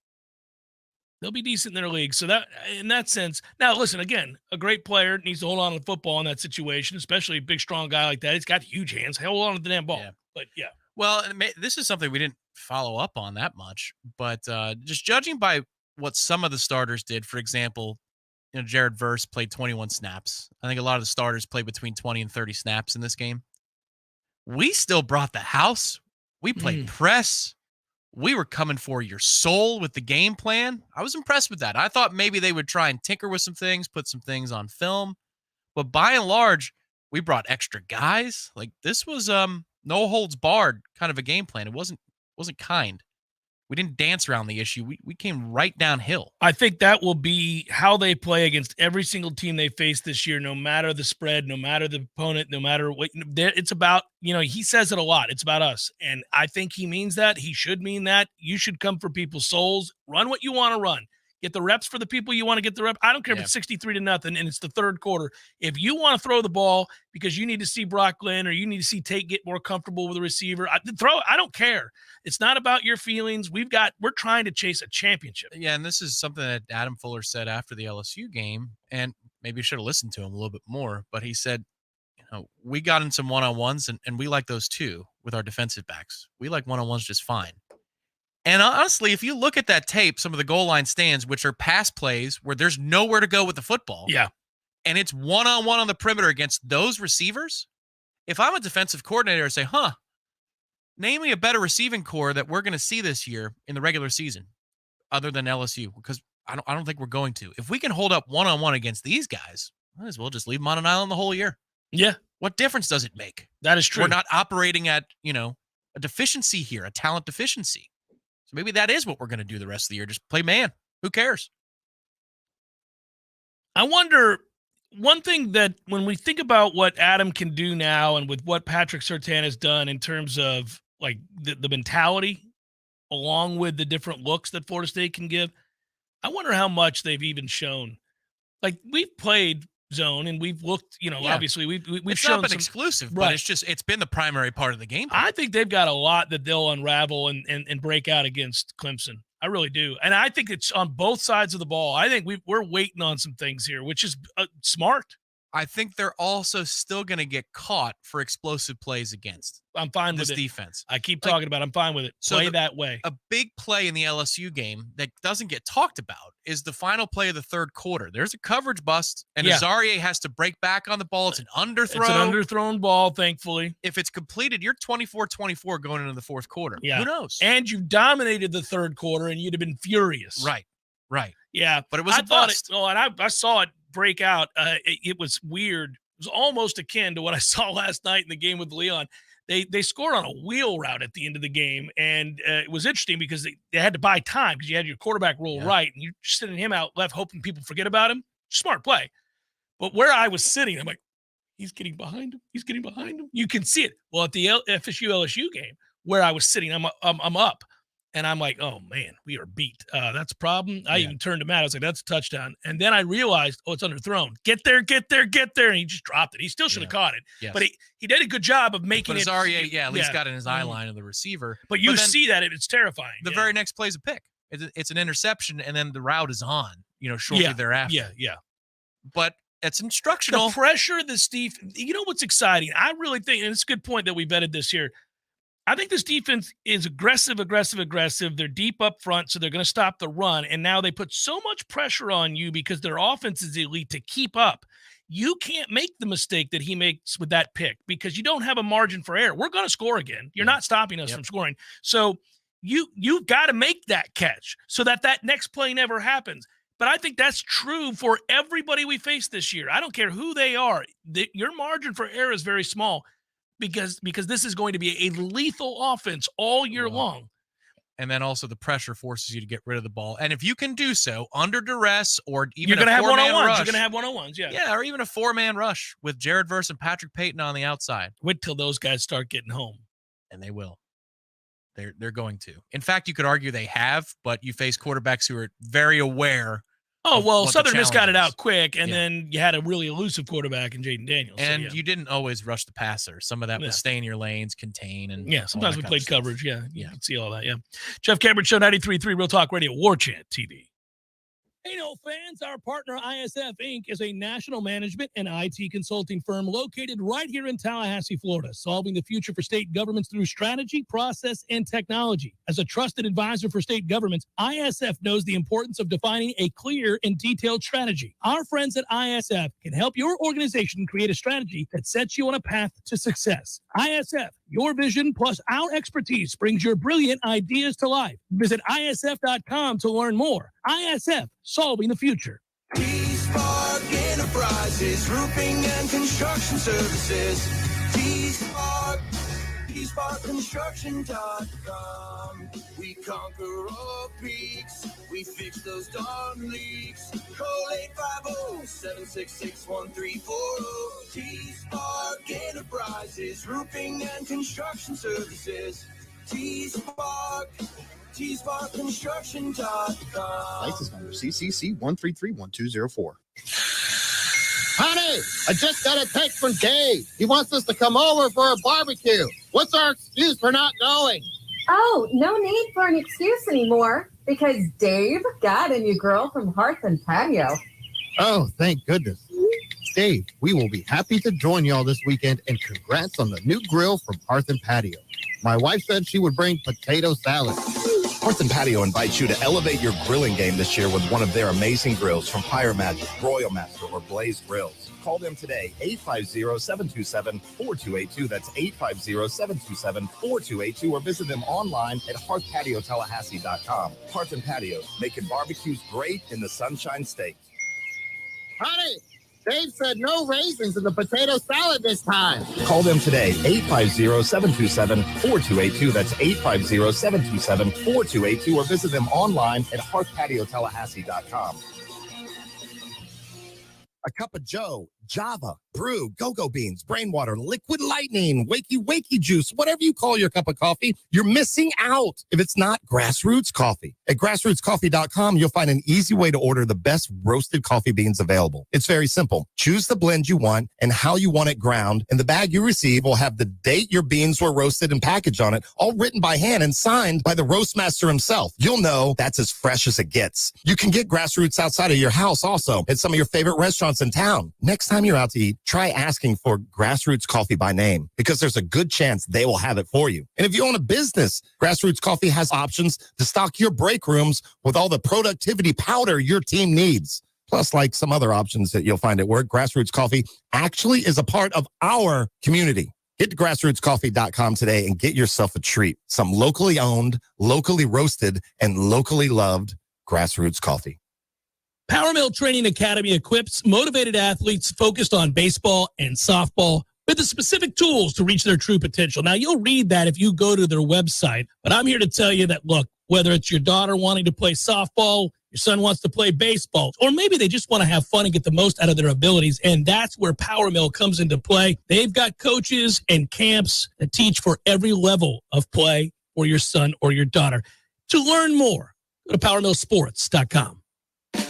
They'll be decent in their league. So that, in that sense, now listen, again, a great player needs to hold on to the football in that situation, especially a big, strong guy like that. He's got huge hands. Hold on to the damn ball. Yeah. But yeah. Well, this is something we didn't follow up on that much. But just judging by what some of the starters did, for example, Jared Verse played 21 snaps. I think a lot of the starters played between 20 and 30 snaps in this game. We still brought the house. We played press. We were coming for your soul with the game plan. I was impressed with that. I thought maybe they would try and tinker with some things, put some things on film. But by and large, we brought extra guys. Like, this was no holds barred kind of a game plan. It wasn't kind. We didn't dance around the issue. We came right downhill. I think that will be how they play against every single team they face this year, no matter the spread, no matter the opponent, no matter what. It's about, he says it a lot. It's about us. And I think he means that. He should mean that. You should come for people's souls. Run what you want to run. Get the reps for the people you want to get the rep. I don't care if it's 63-0 and it's the third quarter. If you want to throw the ball because you need to see Brock Glenn or you need to see Tate get more comfortable with the receiver, throw it. I don't care. It's not about your feelings. We're trying to chase a championship. Yeah, and this is something that Adam Fuller said after the LSU game, and maybe you should have listened to him a little bit more, but he said, we got in some one-on-ones, and we like those too with our defensive backs. We like one-on-ones just fine. And honestly, if you look at that tape, some of the goal line stands, which are pass plays where there's nowhere to go with the football. Yeah. And it's one-on-one on the perimeter against those receivers. If I'm a defensive coordinator, I say, name me a better receiving core that we're going to see this year in the regular season other than LSU, because I don't think we're going to. If we can hold up one-on-one against these guys, might as well just leave them on an island the whole year. Yeah. What difference does it make? That is true. We're not operating at, a deficiency here, a talent deficiency. Maybe that is what we're going to do the rest of the year. Just play man. Who cares? I wonder, one thing that when we think about what Adam can do now and with what Patrick Surtain has done in terms of like the mentality along with the different looks that Florida State can give, I wonder how much they've even shown. Like, we've played zone and we've looked, obviously we've it's shown not been exclusive, but it's been the primary part of the game. I think they've got a lot that they'll unravel and break out against Clemson. I really do. And I think it's on both sides of the ball. I think we're waiting on some things here, which is smart. I think they're also still going to get caught for explosive plays against. I'm fine with this it. Defense. I keep talking about. I'm fine with it. So play that way. A big play in the LSU game that doesn't get talked about is the final play of the third quarter. There's a coverage bust, and Azarie has to break back on the ball. It's an underthrow. It's an underthrown ball, thankfully. If it's completed, you're 24-24 going into the fourth quarter. Yeah. Who knows? And you dominated the third quarter, and you'd have been furious. Right. Yeah. But it was a bust. And I saw it break out. It was weird. It was almost akin to what I saw last night in the game with Leon. They scored on a wheel route at the end of the game, and it was interesting because they had to buy time because you had your quarterback roll right, and you're sending him out left hoping people forget about him. Smart play. But where I was sitting, I'm like, he's getting behind him. He's getting behind him. You can see it. Well, at the FSU LSU game where I was sitting, I'm up. And I'm like, oh, man, we are beat. That's a problem. I even turned to Matt. I was like, that's a touchdown. And then I realized, it's underthrown. Get there. And he just dropped it. He still should have caught it. Yes. But he did a good job of making it. Azarie, at least got in his eye line of the receiver. But you see that it's terrifying. The very next play is a pick. It's an interception, and then the route is on, shortly thereafter. Yeah. But it's instructional. The pressure, the Steve, what's exciting? I really think, and it's a good point that we vetted this year, I think this defense is aggressive. They're deep up front, so they're going to stop the run. And now they put so much pressure on you because their offense is elite to keep up. You can't make the mistake that he makes with that pick because you don't have a margin for error. We're going to score again. You're not stopping us from scoring. So you've got to make that catch so that next play never happens. But I think that's true for everybody we face this year. I don't care who they are. Your margin for error is very small. Because this is going to be a lethal offense all year long. And then also the pressure forces you to get rid of the ball. And if you can do so under duress or even you're going to have one-on-ones. rush, You're going to have one-on-ones, yeah. Yeah, or even a four-man rush with Jared Verse and Patrick Payton on the outside. Wait till those guys start getting home. And they will. They're going to. In fact, you could argue they have, but you face quarterbacks who are very aware. Oh, well, Southern just got it out quick, and then you had a really elusive quarterback in Jaden Daniels. And you didn't always rush the passer. Some of that was stay in your lanes, contain, and sometimes we played coverage. You can see all that, Jeff Cameron Show, 93.3 Real Talk Radio, Warchant TV. Hey, no fans, our partner ISF Inc. is a national management and IT consulting firm located right here in Tallahassee, Florida, solving the future for state governments through strategy, process, and technology. As a trusted advisor for state governments, ISF knows the importance of defining a clear and detailed strategy. Our friends at ISF can help your organization create a strategy that sets you on a path to success. ISF, your vision plus our expertise brings your brilliant ideas to life. Visit ISF.com to learn more. ISF, solving the future. T-Spark Enterprises, roofing and construction services. T-SparkConstruction.com. We conquer all peaks. We fix those darn leaks. Call 850-766-1340. T-Spark Enterprises, roofing and construction services. T-Spark. TSparkConstruction.com. License number CCC 1331204. Honey, I just got a text from Dave. He wants us to come over for a barbecue. What's our excuse for not going? Oh, no need for an excuse anymore because Dave got a new grill from Hearth and Patio. Oh, thank goodness. Dave, we will be happy to join y'all this weekend, and congrats on the new grill from Hearth and Patio. My wife said she would bring potato salad. Hearth and Patio invites you to elevate your grilling game this year with one of their amazing grills from Fire Magic, Royal Master, or Blaze Grills. Call them today, 850-727-4282. That's 850-727-4282, or visit them online at hearthpatiotallahassee.com. Hearth and Patio, making barbecues great in the Sunshine State. Honey, Dave said no raisins in the potato salad this time. Call them today, 850-727-4282. That's 850-727-4282, or visit them online at hearthpatiotallahassee.com. A cup of Joe, Java, brew, go-go beans, brain water, liquid lightning, wakey juice, whatever you call your cup of coffee, you're missing out if it's not Grassroots Coffee. At grassrootscoffee.com, you'll find an easy way to order the best roasted coffee beans available. It's very simple. Choose the blend you want and how you want it ground, and the bag you receive will have the date your beans were roasted and packaged on it, all written by hand and signed by the roast master himself. You'll know that's as fresh as it gets. You can get Grassroots outside of your house also at some of your favorite restaurants in town. Next time you're out to eat, try asking for Grassroots Coffee by name, because there's a good chance they will have it for you. And if you own a business, Grassroots Coffee has options to stock your break rooms with all the productivity powder your team needs. Plus, like some other options that you'll find at work, Grassroots Coffee actually is a part of our community. Get to grassrootscoffee.com today and get yourself a treat. Some locally owned, locally roasted, and locally loved Grassroots Coffee. Power Mill Training Academy equips motivated athletes focused on baseball and softball with the specific tools to reach their true potential. Now, you'll read that if you go to their website, but I'm here to tell you that, look, whether it's your daughter wanting to play softball, your son wants to play baseball, or maybe they just want to have fun and get the most out of their abilities, and that's where Power Mill comes into play. They've got coaches and camps that teach for every level of play for your son or your daughter. To learn more, go to PowerMillSports.com.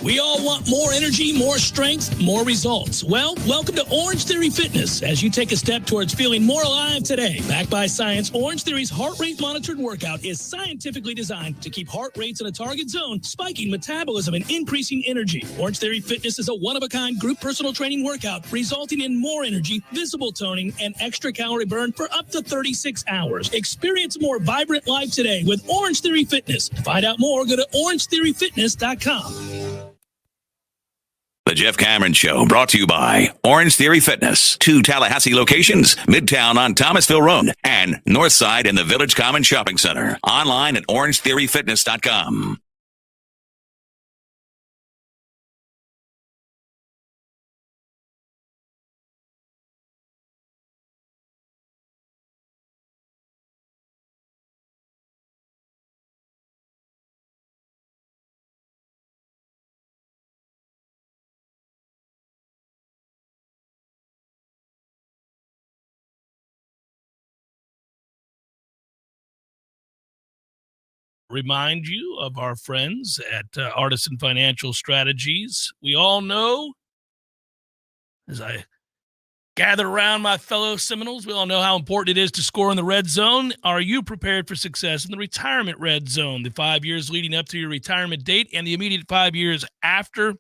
We all want more energy, more strength, more results. Well, welcome to Orange Theory Fitness as you take a step towards feeling more alive today. Backed by science, Orange Theory's heart rate monitored workout is scientifically designed to keep heart rates in a target zone, spiking metabolism and increasing energy. Orange Theory Fitness is a one-of-a-kind group personal training workout resulting in more energy, visible toning, and extra calorie burn for up to 36 hours. Experience a more vibrant life today with Orange Theory Fitness. To find out more, go to orangetheoryfitness.com. The Jeff Cameron Show, brought to you by Orange Theory Fitness. 2 Tallahassee locations, Midtown on Thomasville Road and Northside in the Village Common Shopping Center. Online at orangetheoryfitness.com. Remind you of our friends at Artisan Financial Strategies. We all know, as I Gather around, my fellow Seminoles. We all know how important it is to score in the red zone. Are you prepared for success in the retirement red zone? The 5 years leading up to your retirement date and the immediate 5 years after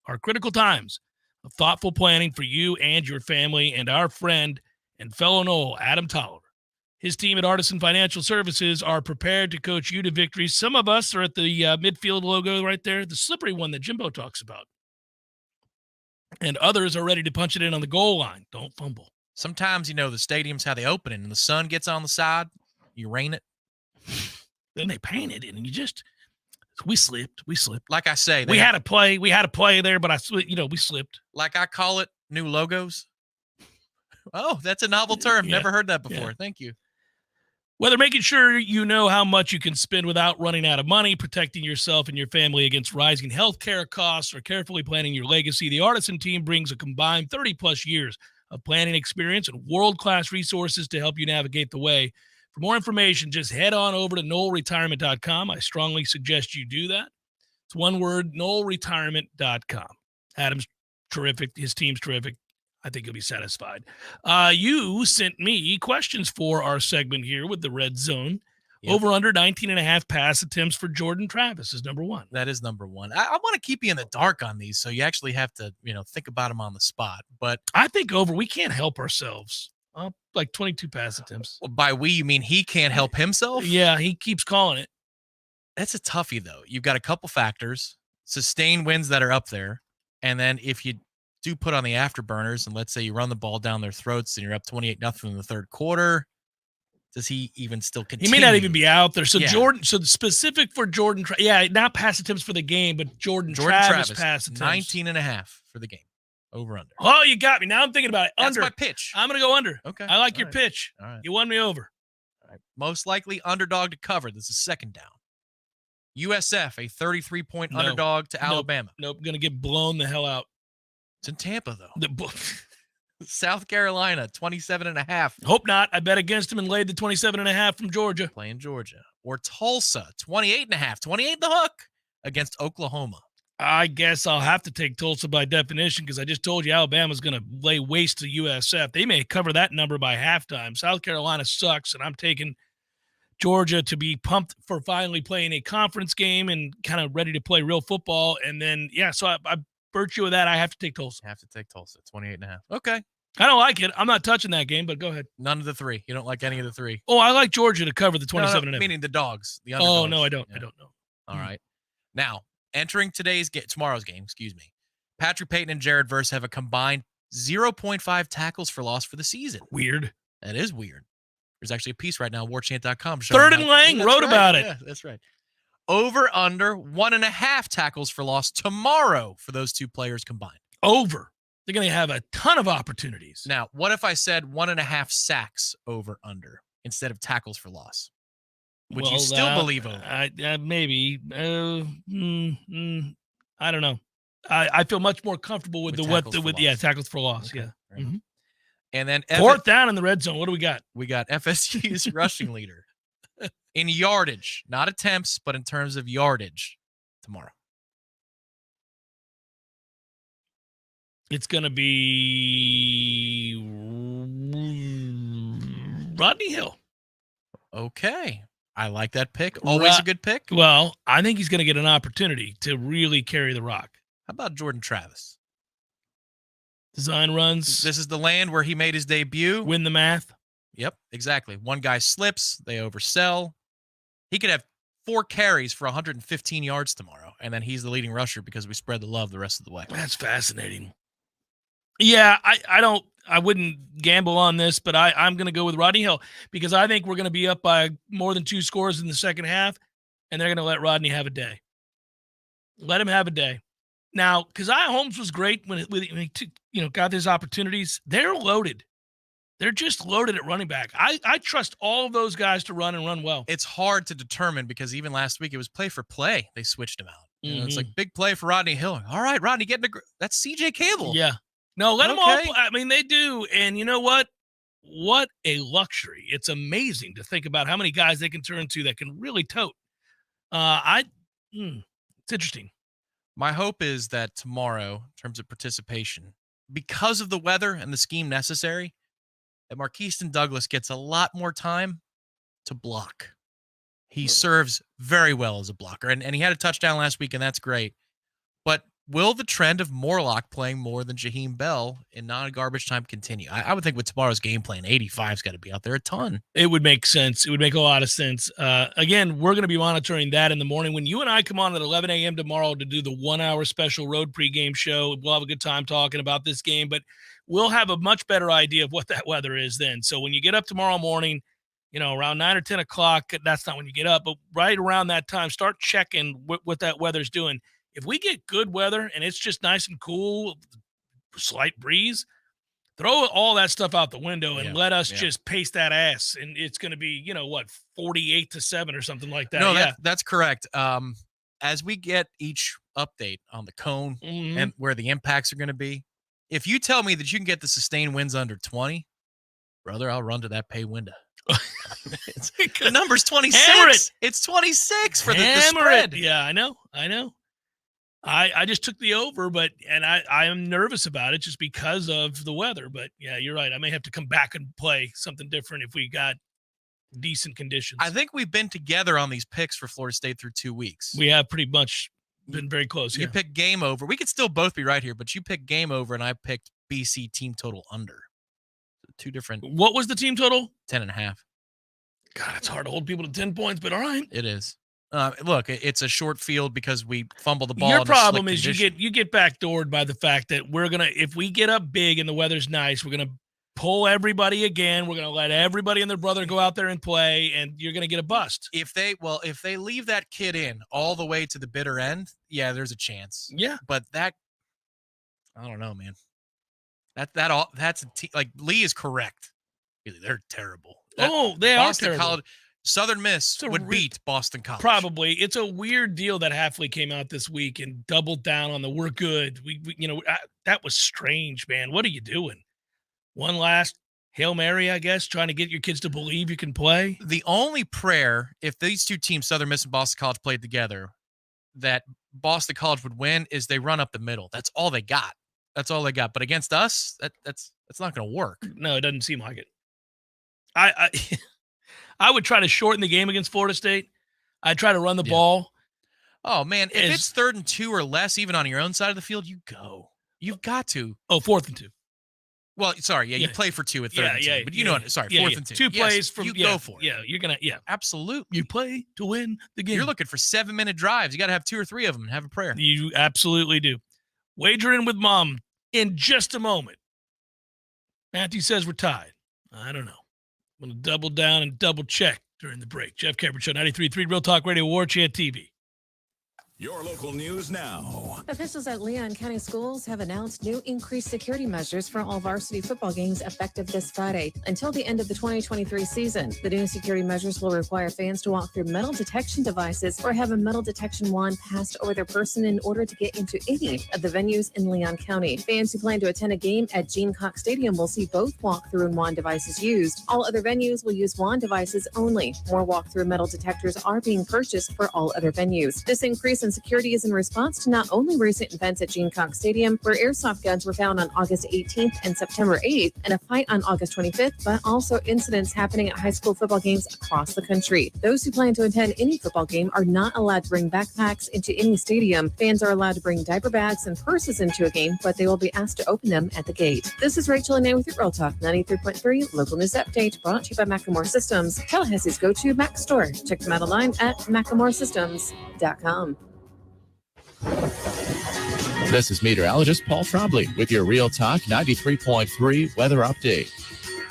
are critical times of thoughtful planning for you and your family. And our friend and fellow Nole, Adam Tolliver, his team at Artisan Financial Services are prepared to coach you to victory. Some of us are at the midfield logo right there, the slippery one that Jimbo talks about. And others are ready to punch it in on the goal line. Don't fumble. Sometimes, the stadium's how they open it, and the sun gets on the side, you rain it. Then they paint it, and we slipped. Like I say, we had a play there, but we slipped. Like I call it, new logos. Oh, that's a novel term. Yeah. Never heard that before. Yeah. Thank you. Whether making sure you know how much you can spend without running out of money, protecting yourself and your family against rising healthcare costs, or carefully planning your legacy, the Artisan team brings a combined 30-plus years of planning experience and world-class resources to help you navigate the way. For more information, just head on over to NoleRetirement.com. I strongly suggest you do that. It's one word, NoleRetirement.com. Adam's terrific. His team's terrific. I think you'll be satisfied. You sent me questions for our segment here with the red zone. Yep. Over under 19.5 pass attempts for Jordan Travis is number one. That is number one. I want to keep you in the dark on these, so you actually have to, think about them on the spot. But I think over. We can't help ourselves. Like 22 pass attempts. Well, by we, you mean he can't help himself? Yeah, he keeps calling it. That's a toughie, though. You've got a couple factors, sustained wins that are up there, and then if you do put on the afterburners, and let's say you run the ball down their throats and you're up 28-0 in the third quarter, does he even still continue? He may not even be out there. So Yeah. Jordan, so specific for Jordan, not pass attempts for the game, but Jordan Travis pass attempts. 19.5 for the game. Over under. Oh, you got me. Now I'm thinking about it. That's Under. my pitch. I'm going to go under. Okay. I like All your right. pitch. All right. You won me over. All right. Most likely underdog to cover. This is second down. USF, a 33-point underdog to Alabama. Nope. Going to get blown the hell out. It's in Tampa, though. South Carolina, 27.5. Hope not. I bet against him and laid the 27.5 from Georgia. Playing Georgia. Or Tulsa, 28.5. 28 the hook against Oklahoma. I guess I'll have to take Tulsa by definition because I just told you Alabama's going to lay waste to USF. They may cover that number by halftime. South Carolina sucks, and I'm taking Georgia to be pumped for finally playing a conference game and kind of ready to play real football. And then, so I virtue of that, I have to take Tulsa. Have to take Tulsa, 28.5. Okay. I don't like it. I'm not touching that game, but go ahead. None of the three. You don't like any of the three? Oh, I like Georgia to cover the 27.5. No, meaning the dogs. The underdogs. Oh, no, I don't. Yeah. I don't know. All right. Now, entering tomorrow's game, Patrick Payton and Jared Verse have a combined 0.5 tackles for loss for the season. Weird. That is weird. There's actually a piece right now, Warchant.com. Third and Lang wrote about it. Yeah, that's right. Over under 1.5 tackles for loss tomorrow for those two players combined. Over. They're going to have a ton of opportunities. Now, what if I said 1.5 sacks over under instead of tackles for loss? Would you still believe over? Maybe. I don't know. I feel much more comfortable with tackles for loss. Okay. Yeah. Mm-hmm. And then fourth down in the red zone. What do we got? We got FSU's rushing leader in yardage, not attempts, but in terms of yardage tomorrow. It's going to be Rodney Hill. Okay. I like that pick. Always a good pick. Well, I think he's going to get an opportunity to really carry the rock. How about Jordan Travis? Design runs. This is the land where he made his debut. Win the math. Yep, exactly. One guy slips. They oversell. He could have 4 carries for 115 yards tomorrow, and then he's the leading rusher because we spread the love the rest of the way. That's fascinating. Yeah, I wouldn't gamble on this, but I'm going to go with Rodney Hill because I think we're going to be up by more than 2 scores in the second half, and they're going to let Rodney have a day. Let him have a day. Now, Keziah Holmes was great when he got his opportunities. They're loaded. They're just loaded at running back. I trust all of those guys to run and run well. It's hard to determine because even last week it was play for play. They switched him out. It's like big play for Rodney Hill. All right, Rodney, that's CJ Campbell. Yeah. No, let them all play. I mean, they do. And you know what? What a luxury. It's amazing to think about how many guys they can turn to that can really tote. It's interesting. My hope is that tomorrow, in terms of participation, because of the weather and the scheme necessary, that Marquiston Douglas gets a lot more time to block. He serves very well as a blocker, and he had a touchdown last week, and that's great. But will the trend of Morlock playing more than Jaheim Bell in non-garbage time continue? I would think with tomorrow's game plan, 85's got to be out there a ton. It would make sense. It would make a lot of sense. Again, we're going to be monitoring that in the morning. When you and I come on at 11 a.m. tomorrow to do the 1-hour special road pregame show, we'll have a good time talking about this game, but we'll have a much better idea of what that weather is then. So when you get up tomorrow morning, around 9 or 10 o'clock, that's not when you get up, but right around that time, start checking what that weather's doing. If we get good weather and it's just nice and cool, slight breeze, throw all that stuff out the window and let us just pace that ass. And it's going to be, 48-7 or something like that. No, that's correct. As we get each update on the cone and where the impacts are going to be, if you tell me that you can get the sustained winds under 20, brother, I'll run to that pay window. The number's 26. It's 26 for the spread. Yeah, I know. I just took the over, and I am nervous about it just because of the weather. But yeah, you're right. I may have to come back and play something different if we got decent conditions. I think we've been together on these picks for Florida State through 2 weeks. We have pretty much been very close. You picked game over. We could still both be right here, but you picked game over, and I picked BC team total under. Two different. What was the team total? 10.5. God, it's hard to hold people to 10 points, but all right. It is. Look, it's a short field because we fumble the ball. Your problem is you get backdoored by the fact that if we get up big and the weather's nice, we're gonna pull everybody again. We're gonna let everybody and their brother go out there and play, and you're gonna get a bust. If they leave that kid in all the way to the bitter end, yeah, there's a chance. Yeah, but I don't know, man. That's a team. Like Lee is correct. They're terrible. They are terrible. College, Southern Miss would beat Boston College. Probably. It's a weird deal that Hafley came out this week and doubled down on the "we're good." That was strange, man. What are you doing? One last Hail Mary, I guess, trying to get your kids to believe you can play. The only prayer, if these two teams, Southern Miss and Boston College, played together, that Boston College would win is they run up the middle. That's all they got. But against us, that's not going to work. No, it doesn't seem like it. I would try to shorten the game against Florida State. I'd try to run the ball. Oh, man. If it's 3rd and 2 or less, even on your own side of the field, you go. You've got to. Oh, 4th and 2. Well, sorry. Yeah, you play for 2 at 3rd and 2. But you know what? Sorry, 4th and 2. 2 plays from you go for it. Yeah, you're going to. Absolutely. You play to win the game. You're looking for 7-minute drives. You got to have 2 or 3 of them and have a prayer. You absolutely do. Wager in with Mom in just a moment. Matthew says we're tied. I don't know. I'm going to double down and double check during the break. Jeff Cameron Show, 93.3 Real Talk Radio, Warchant TV. Your local news now. Officials at Leon County Schools have announced new increased security measures for all varsity football games effective this Friday until the end of the 2023 season. The new security measures will require fans to walk through metal detection devices or have a metal detection wand passed over their person in order to get into any of the venues in Leon County. Fans who plan to attend a game at Gene Cox Stadium will see both walk-through and wand devices used. All other venues will use wand devices only. More walk-through metal detectors are being purchased for all other venues. This increase in security is in response to not only recent events at Gene Cox Stadium, where airsoft guns were found on August 18th and September 8th, and a fight on August 25th, but also incidents happening at high school football games across the country. Those who plan to attend any football game are not allowed to bring backpacks into any stadium. Fans are allowed to bring diaper bags and purses into a game, but they will be asked to open them at the gate. This is Rachel and Ann with your Real Talk 93.3 Local News Update, brought to you by Macklemore Systems, Tallahassee's go-to Mac store. Check them out online at MacklemoreSystems.com. This is meteorologist Paul Trombley with your Real Talk 93.3 weather update.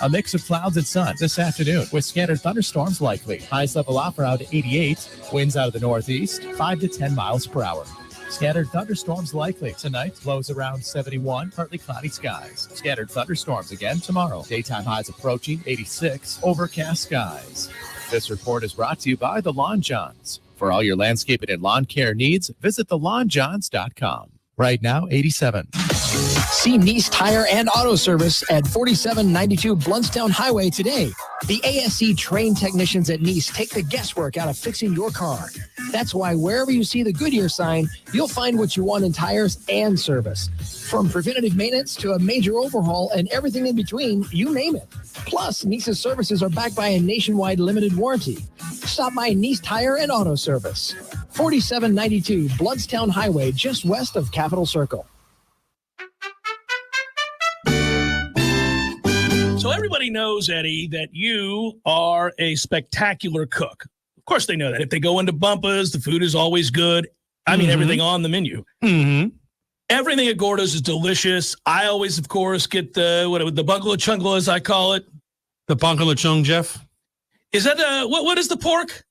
A mix of clouds and sun this afternoon with scattered thunderstorms likely. Highs level off around 88. Winds out of the northeast, 5 to 10 miles per hour. Scattered thunderstorms likely tonight. Lows around 71. Partly cloudy skies. Scattered thunderstorms again tomorrow. Daytime highs approaching 86. Overcast skies. This report is brought to you by the Lawn Johns. For all your landscaping and lawn care needs, visit thelawnjohns.com. Right now, 87. See Nice Tire and Auto Service at 4792 Bluntstown Highway today. The ASE trained technicians at Nice take the guesswork out of fixing your car. That's why wherever you see the Goodyear sign, you'll find what you want in tires and service. From preventative maintenance to a major overhaul and everything in between, you name it. Plus, Nice's services are backed by a nationwide limited warranty. Stop by Nice Tire and Auto Service. 4792 Bluntstown Highway, just west of Capitol Circle. So everybody knows, Eddie, that you are a spectacular cook. Of course they know that. If they go into Bumpa's, the food is always good. I mean, everything on the menu. Mm-hmm. Everything at Gordo's is delicious. I always, of course, get the bungalow chungla, as I call it. The bungalow chung, Jeff? Is that what is the pork?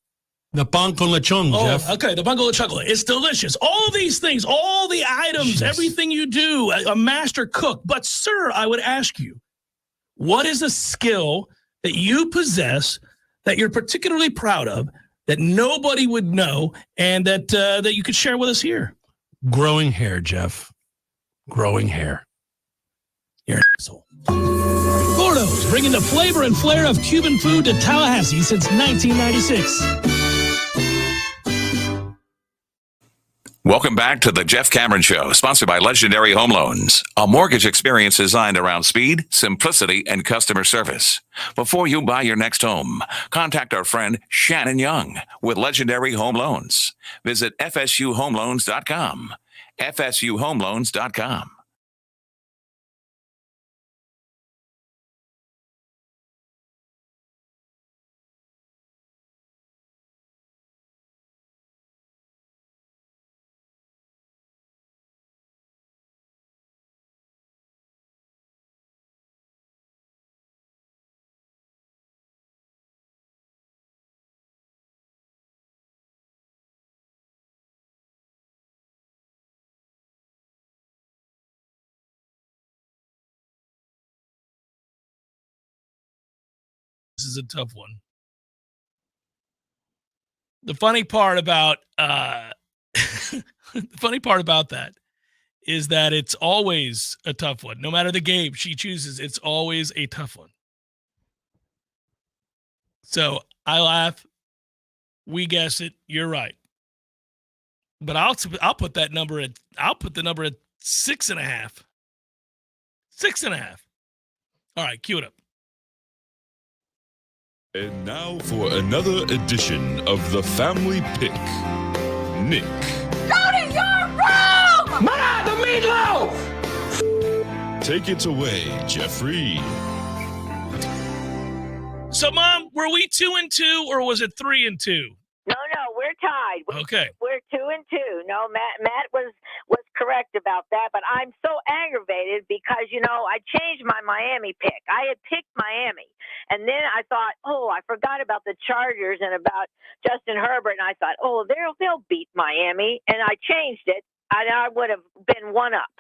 The bungalow chung, Jeff. Okay, the bungalow chungla. It's delicious. All these things, all the items, everything you do, a master cook. But, sir, I would ask you, what is a skill that you possess that you're particularly proud of that nobody would know and that you could share with us here? Growing hair, Jeff. Growing hair. You're an asshole. Gordo's, bringing the flavor and flair of Cuban food to Tallahassee since 1996. Welcome back to the Jeff Cameron Show, sponsored by Legendary Home Loans, a mortgage experience designed around speed, simplicity, and customer service. Before you buy your next home, contact our friend Shannon Young with Legendary Home Loans. Visit FSUHomeLoans.com. FSUHomeLoans.com. This is a tough one. The funny part about that is that it's always a tough one. No matter the game she chooses, it's always a tough one. So I laugh. We guess it. You're right. But I'll put the number at 6.5. 6.5. All right, cue it up. And now for another edition of the Family Pick. Nick. Go to your room! Ma, the meatloaf! Take it away, Jeffrey. So, Mom, were we 2-2 or was it 3-2? No, we're tied. Okay. We're 2-2. No, Matt was correct about that, but I'm so aggravated because, I changed my Miami pick. I had picked Miami, and then I thought, I forgot about the Chargers and about Justin Herbert, and I thought, they'll beat Miami, and I changed it, and I would have been one up.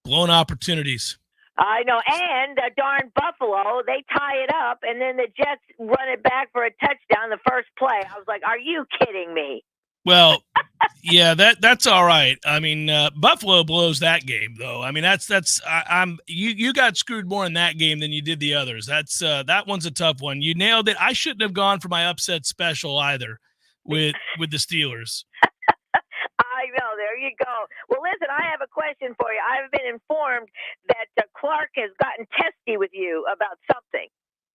Blown opportunities. I know, and darn Buffalo, they tie it up, and then the Jets run it back for a touchdown the first play. I was like, are you kidding me? Well, yeah, that's all right. I mean, Buffalo blows that game, though. I mean, you got screwed more in that game than you did the others. That one's a tough one. You nailed it. I shouldn't have gone for my upset special either with the Steelers. I know. There you go. Well, listen, I have a question for you. I've been informed that Clark has gotten testy with you about something.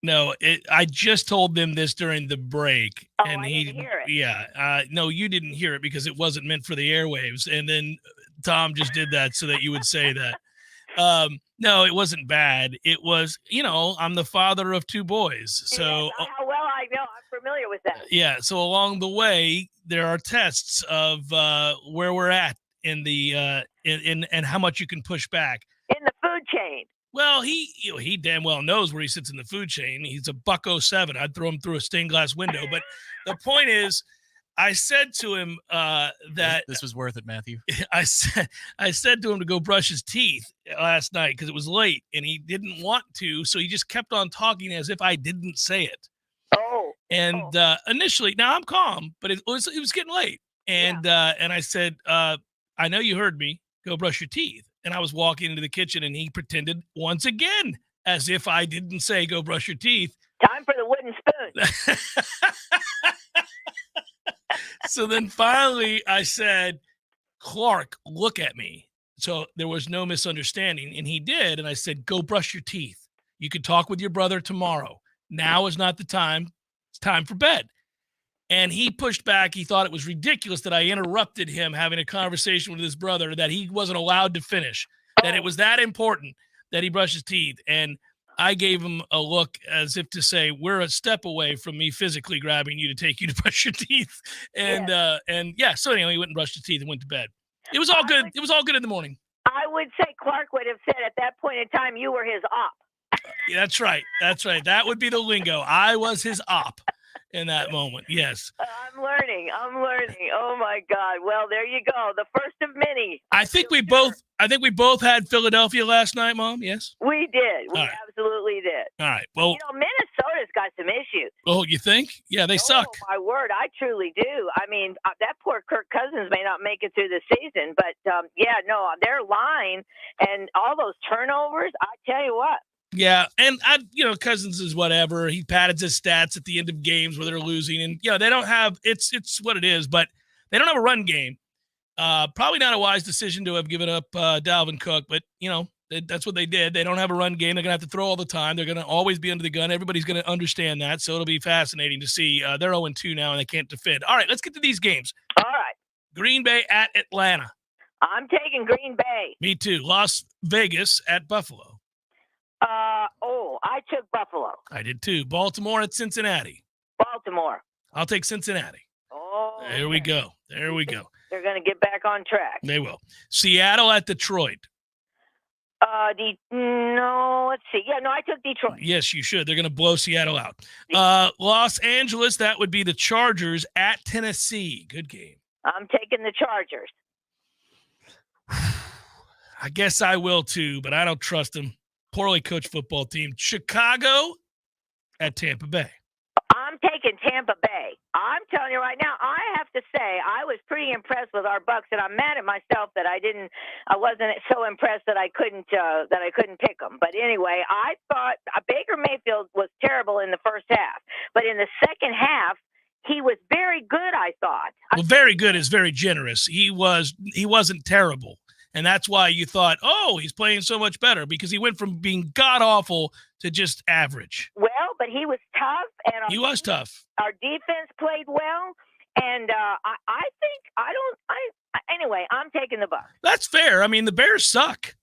No, I just told them this during the break. And I didn't hear it. Yeah. No, you didn't hear it because it wasn't meant for the airwaves. And then Tom just did that so that you would say that. No, it wasn't bad. It was, I'm the father of two boys. So well, I know. I'm familiar with that. Yeah. So along the way, there are tests of where we're at in the and how much you can push back in the food chain. Well, he damn well knows where he sits in the food chain. He's a $1.07. I'd throw him through a stained glass window. But the point is, I said to him that this was worth it, Matthew. I said to him to go brush his teeth last night because it was late and he didn't want to, so he just kept on talking as if I didn't say it. And initially, now I'm calm, but it was getting late, and I said, I know you heard me. go brush your teeth. And I was walking into the kitchen, and he pretended once again as if I didn't say go brush your teeth. Time for the wooden spoon. So then finally I said, Clark, look at me. So there was no misunderstanding, and he did. And I said, go brush your teeth. You can talk with your brother tomorrow. Now is not the time. It's time for bed. And he pushed back. He thought it was ridiculous that I interrupted him having a conversation with his brother, that he wasn't allowed to finish, that it was that important that he brushed his teeth. And I gave him a look as if to say, we're a step away from me physically grabbing you to take you to brush your teeth. And so anyway, he went and brushed his teeth and went to bed. It was all good. It was all good in the morning. I would say Clark would have said at that point in time, you were his op. Yeah, that's right. That's right. That would be the lingo. I was his op in that moment. Yes. I'm learning. Oh my God. Well, there you go. The first of many. I think we both had Philadelphia last night, Mom. Yes. We did. We All right. absolutely did. All right. Well, Minnesota's got some issues. oh, you think? Yeah, they suck. Oh, my word. I truly do. I mean, that poor Kirk Cousins may not make it through the season, but their line and all those turnovers, I tell you what. Yeah, and Cousins is whatever. He padded his stats at the end of games where they're losing, and they don't have it's what it is, but they don't have a run game. Probably not a wise decision to have given up Dalvin Cook, but that's what they did. They don't have a run game. They're gonna have to throw all the time. They're gonna always be under the gun. Everybody's gonna understand that, so it'll be fascinating to see. They're 0-2 now, and they can't defend. All right, let's get to these games. All right, Green Bay at Atlanta. I'm taking Green Bay. Me too. Las Vegas at Buffalo. I took Buffalo. I did too. Baltimore at Cincinnati. Baltimore. I'll take Cincinnati. Oh, there we go. There we go. They're going to get back on track. They will. Seattle at Detroit. Let's see. Yeah, no, I took Detroit. Yes, you should. They're going to blow Seattle out. Los Angeles, that would be the Chargers at Tennessee. Good game. I'm taking the Chargers. I guess I will too, but I don't trust them. Poorly coached football team. Chicago at Tampa Bay. I'm taking Tampa Bay. I'm telling you right now, I have to say I was pretty impressed with our Bucks, and I'm mad at myself that I wasn't so impressed that I couldn't pick them. But anyway, I thought Baker Mayfield was terrible in the first half, but in the second half, he was very good, I thought. Well, very good is very generous. He wasn't terrible. And that's why you thought, oh, he's playing so much better, because he went from being god-awful to just average. Well, but he was tough. And he was tough. Our defense played well. And anyway, I'm taking the Bucs. That's fair. I mean, the Bears suck.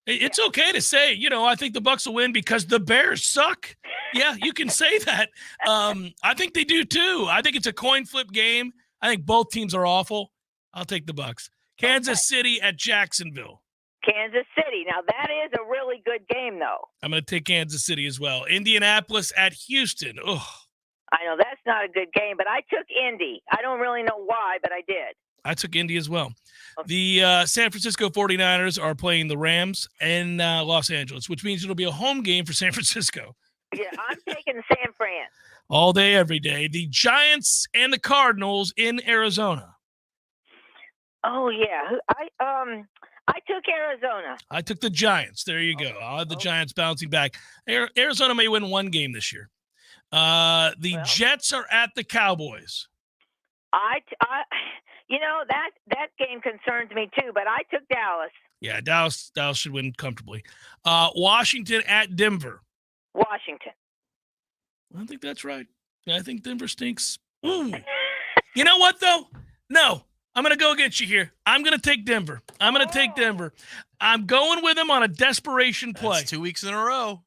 It's okay to say, I think the Bucs will win because the Bears suck. Yeah, you can say that. I think they do too. I think it's a coin flip game. I think both teams are awful. I'll take the Bucs. Kansas City at Jacksonville. Kansas City. Now, that is a really good game, though. I'm going to take Kansas City as well. Indianapolis at Houston. Ugh. I know that's not a good game, but I took Indy. I don't really know why, but I did. I took Indy as well. Okay. The San Francisco 49ers are playing the Rams in Los Angeles, which means it'll be a home game for San Francisco. Yeah, I'm taking San Fran. All day, every day. The Giants and the Cardinals in Arizona. Oh, yeah. I took Arizona. I took the Giants. There you go. I'll have the Giants bouncing back. Arizona may win one game this year. The Jets are at the Cowboys. That game concerns me too, but I took Dallas. Yeah, Dallas should win comfortably. Washington at Denver. Washington. I think that's right. I think Denver stinks. Ooh. You know what, though? No. I'm going to go against you here. I'm going to take Denver. I'm going with them on a desperation play. That's 2 weeks in a row.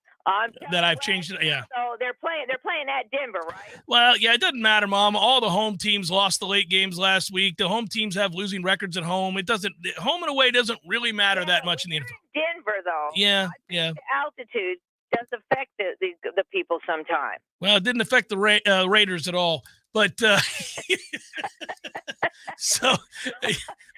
That I've changed it. Yeah. So they're playing at Denver, right? Well, yeah, it doesn't matter, Mom. All the home teams lost the late games last week. The home teams have losing records at home. Home and away doesn't really matter that much in the NFL. Denver, though. Yeah. The altitude does affect the people sometimes. Well, it didn't affect the Raiders at all. But so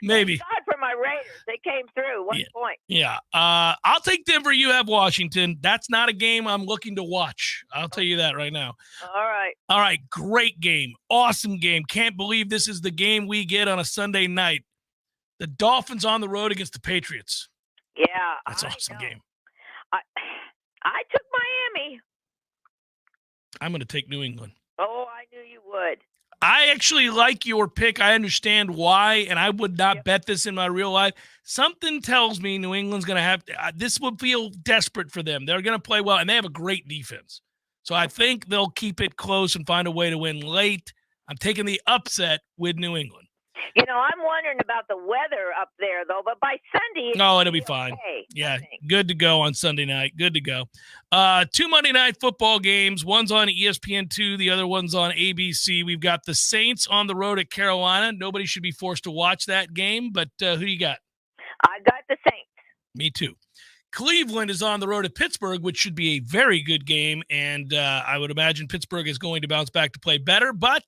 maybe. God for my Raiders. They came through 1 point. Yeah. I'll take Denver. You have Washington. That's not a game I'm looking to watch. I'll tell you that right now. All right. Great game. Awesome game. Can't believe this is the game we get on a Sunday night. The Dolphins on the road against the Patriots. Yeah. That's an awesome game. I took Miami. I'm going to take New England. Oh, I knew you would. I actually like your pick. I understand why, and I would not bet this in my real life. Something tells me New England's going to have this would feel desperate for them. They're going to play well, and they have a great defense. So I think they'll keep it close and find a way to win late. I'm taking the upset with New England. You know, I'm wondering about the weather up there, though, but by Sunday... it'll be fine. Okay, yeah, good to go on Sunday night. Good to go. 2 Monday night football games. One's on ESPN2. The other one's on ABC. We've got the Saints on the road at Carolina. Nobody should be forced to watch that game, but who do you got? I got the Saints. Me too. Cleveland is on the road at Pittsburgh, which should be a very good game, and I would imagine Pittsburgh is going to bounce back to play better, but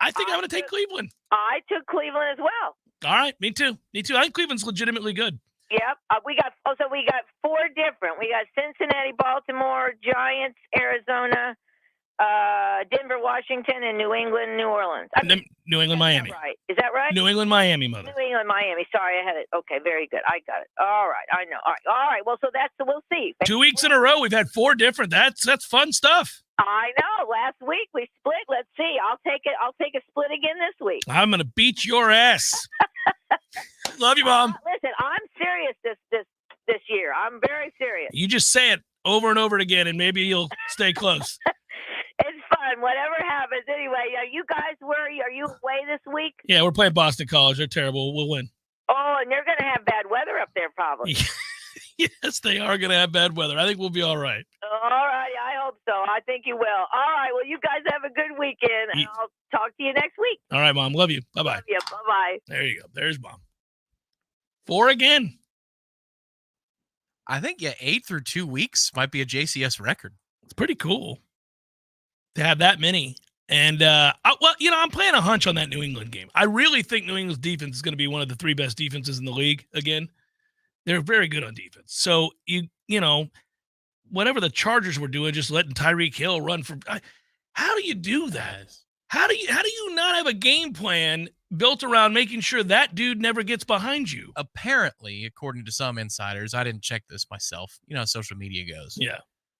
I think I'm going to take Cleveland. I took Cleveland as well. All right, me too. I think Cleveland's legitimately good. Yep. We got 4 different. We got Cincinnati, Baltimore, Giants, Arizona, Denver, Washington, and New England, New Orleans. New England, Miami. Right. Is that right? New England, Miami, mother. New England, Miami. Sorry, I had it. Okay, very good. I got it. All right. I know. All right. Well, so we'll see. 2 weeks in a row, we've had 4 different. That's fun stuff. I know. Last week we split. Let's see. I'll take it. I'll take a split again this week. I'm going to beat your ass. Love you, Mom. Listen, I'm serious this year. I'm very serious. You just say it over and over again, and maybe you'll stay close. It's fun. Whatever happens. Anyway, you guys, are you away this week? Yeah, we're playing Boston College. They're terrible. We'll win. Oh, and they're going to have bad weather up there probably. Yes, they are going to have bad weather. I think we'll be all right. All right. I hope so. I think you will. All right. Well, you guys have a good weekend, and I'll talk to you next week. All right, Mom. Love you. Bye-bye. Love you. Bye-bye. There you go. There's Mom. 4 again. I think, 8 through 2 weeks might be a JCS record. It's pretty cool to have that many. And, I'm playing a hunch on that New England game. I really think New England's defense is going to be one of the 3 best defenses in the league again. They're very good on defense. So, whatever the Chargers were doing, just letting Tyreek Hill run for – how do you do that? How do you not have a game plan built around making sure that dude never gets behind you? Apparently, according to some insiders, I didn't check this myself. You know how social media goes. Yeah.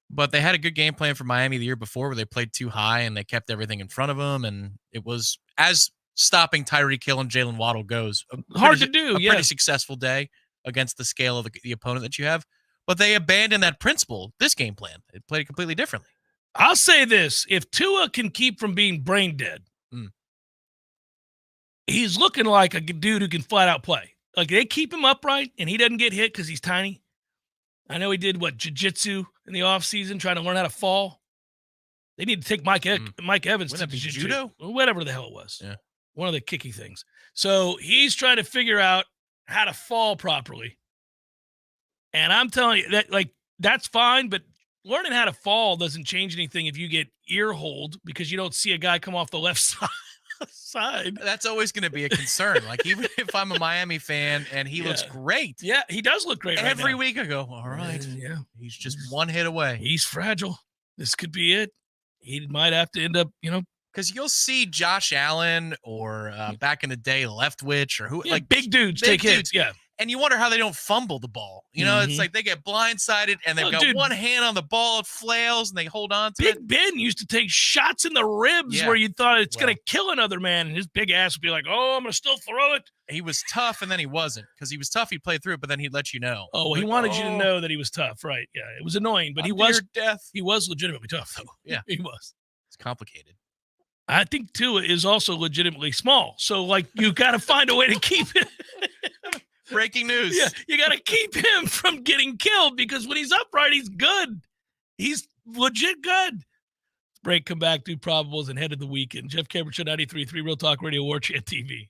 But they had a good game plan for Miami the year before where they played too high and they kept everything in front of them. And it was, as stopping Tyreek Hill and Jalen Waddle goes, hard to do. A pretty successful day against the scale of the opponent that you have. But they abandoned that principle, this game plan. It played it completely differently. I'll say this. If Tua can keep from being brain dead, he's looking like a dude who can flat out play. Like, they keep him upright and he doesn't get hit because he's tiny. I know he did, jiu-jitsu in the offseason, trying to learn how to fall. They need to take Mike Evans to judo? Whatever the hell it was. Yeah. One of the kicky things. So he's trying to figure out how to fall properly. And I'm telling you that, that's fine, but learning how to fall doesn't change anything if you get ear-holed because you don't see a guy come off the left side. That's always going to be a concern. Like, even if I'm a Miami fan and he looks great. Yeah, he does look great every right week. I go, all right. Yeah. He's just one hit away. He's fragile. This could be it. He might have to end up, because you'll see Josh Allen or back in the day, Leftwich or who, big dudes take hits. Yeah. And you wonder how they don't fumble the ball. It's like they get blindsided and they've got one hand on the ball, it flails, and they hold on to it. Big Ben used to take shots in the ribs where you thought it's going to kill another man, and his big ass would be like, oh, I'm going to still throw it. He was tough, and then he wasn't. Because he was tough, he'd play through it, but then he'd let you know. Oh, he wanted you to know that he was tough, right? Yeah, it was annoying, but he was legitimately tough, though. Yeah. He was. It's complicated. I think Tua is also legitimately small. So, you got to find a way to keep it. Breaking news. Yeah, you got to keep him from getting killed because when he's upright, he's good. He's legit good. Break, come back, do probables, and head of the weekend. Jeff Cameron Show, 93.3 Real Talk Radio, Warchant TV.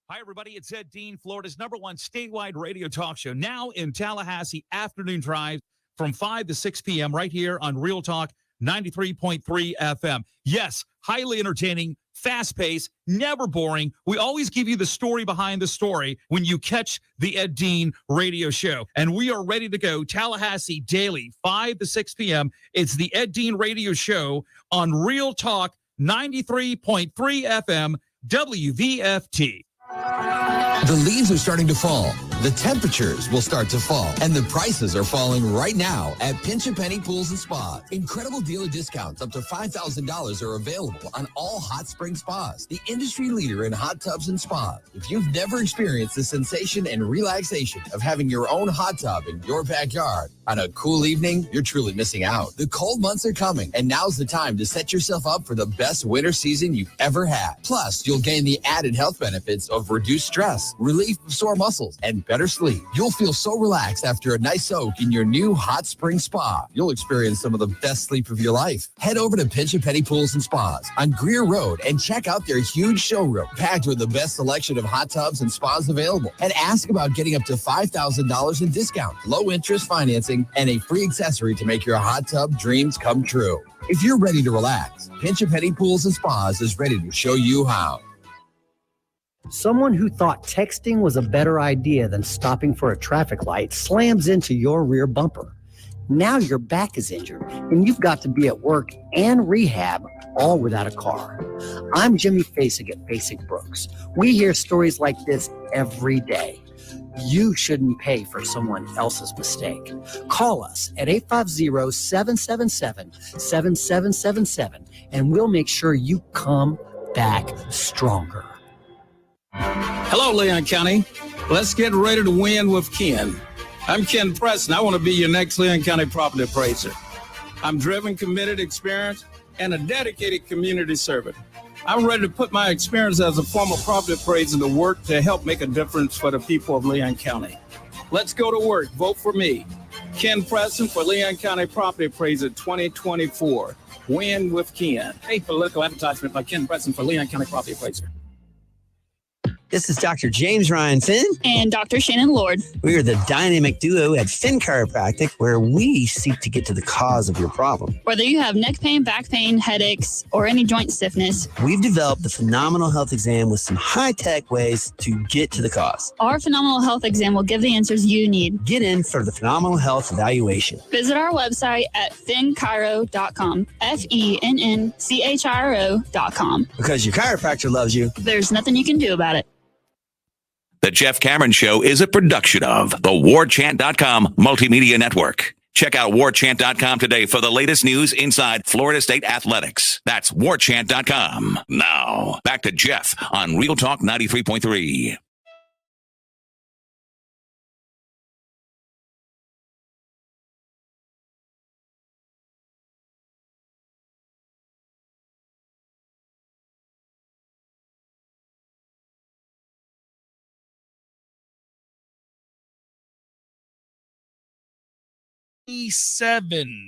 Hi, everybody. It's Ed Dean, Florida's #1 statewide radio talk show. Now in Tallahassee, afternoon drive from 5 to 6 p.m. right here on Real Talk 93.3 FM. Yes, highly entertaining, fast-paced, never boring. We always give you the story behind the story when you catch the Ed Dean radio show. And we are ready to go. Tallahassee daily, 5 to 6 p.m. It's the Ed Dean radio show on Real Talk 93.3 FM WVFT. The leaves are starting to fall, the temperatures will start to fall, and the prices are falling right now at Pinch a Penny Pools and Spas. Incredible dealer discounts up to $5,000 are available on all hot spring spas, the industry leader in hot tubs and spas. If you've never experienced the sensation and relaxation of having your own hot tub in your backyard on a cool evening, you're truly missing out. The cold months are coming, and now's the time to set yourself up for the best winter season you've ever had. Plus, you'll gain the added health benefits of reduced stress, relief of sore muscles, and better sleep. You'll feel so relaxed after a nice soak in your new hot spring spa. You'll experience some of the best sleep of your life. Head over to Pinch a Penny Pools and Spas on Greer Road and check out their huge showroom packed with the best selection of hot tubs and spas available. And ask about getting up to $5,000 in discount, low interest financing, and a free accessory to make your hot tub dreams come true. If you're ready to relax, Pinch a Penny Pools and Spas is ready to show you how. Someone who thought texting was a better idea than stopping for a traffic light slams into your rear bumper. Now your back is injured and you've got to be at work and rehab all without a car. I'm Jimmy Fasig at Fasig Brooks. We hear stories like this every day. You shouldn't pay for someone else's mistake. Call us at 850-777-7777 and we'll make sure you come back stronger. Hello, Leon County. Let's get ready to win with Ken. I'm Ken Preston. I want to be your next Leon County property appraiser. I'm driven, committed, experienced, and a dedicated community servant. I'm ready to put my experience as a former property appraiser to work to help make a difference for the people of Leon County. Let's go to work. Vote for me. Ken Preston for Leon County Property Appraiser 2024. Win with Ken. A political advertisement by Ken Preston for Leon County Property Appraiser. This is Dr. James Ryan Finn. And Dr. Shannon Lord. We are the dynamic duo at Finn Chiropractic, where we seek to get to the cause of your problem. Whether you have neck pain, back pain, headaches, or any joint stiffness, we've developed the Phenomenal Health Exam with some high-tech ways to get to the cause. Our Phenomenal Health Exam will give the answers you need. Get in for the Phenomenal Health Evaluation. Visit our website at finnchiro.com, FENNCHIRO.com. Because your chiropractor loves you. There's nothing you can do about it. The Jeff Cameron Show is a production of the Warchant.com Multimedia Network. Check out Warchant.com today for the latest news inside Florida State athletics. That's Warchant.com. Now, back to Jeff on Real Talk 93.3.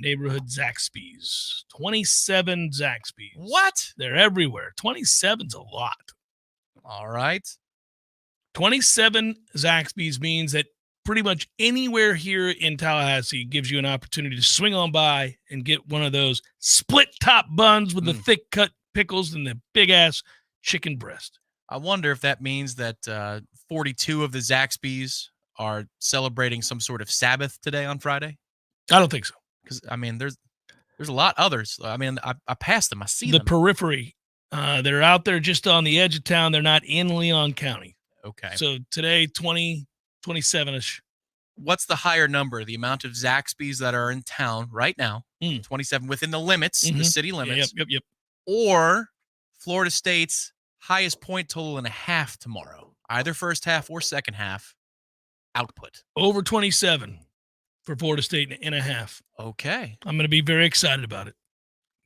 Neighborhood Zaxby's. 27 Zaxby's. What? They're everywhere. 27's a lot. All right. 27 Zaxby's means that pretty much anywhere here in Tallahassee gives you an opportunity to swing on by and get one of those split top buns with the thick cut pickles and the big ass chicken breast. I wonder if that means that 42 of the Zaxby's are celebrating some sort of Sabbath today on Friday. I don't think so. Because, I mean, there's a lot others. I mean, I passed them. I see the them. Periphery. They're out there just on the edge of town. They're not in Leon County. Okay. So today, 27-ish. What's the higher number? The amount of Zaxby's that are in town right now, 27 within the limits, the city limits. Yep. Or Florida State's highest point total and a half tomorrow, either first half or second half output. Over 27 for Florida State and a half. Okay. I'm going to be very excited about it.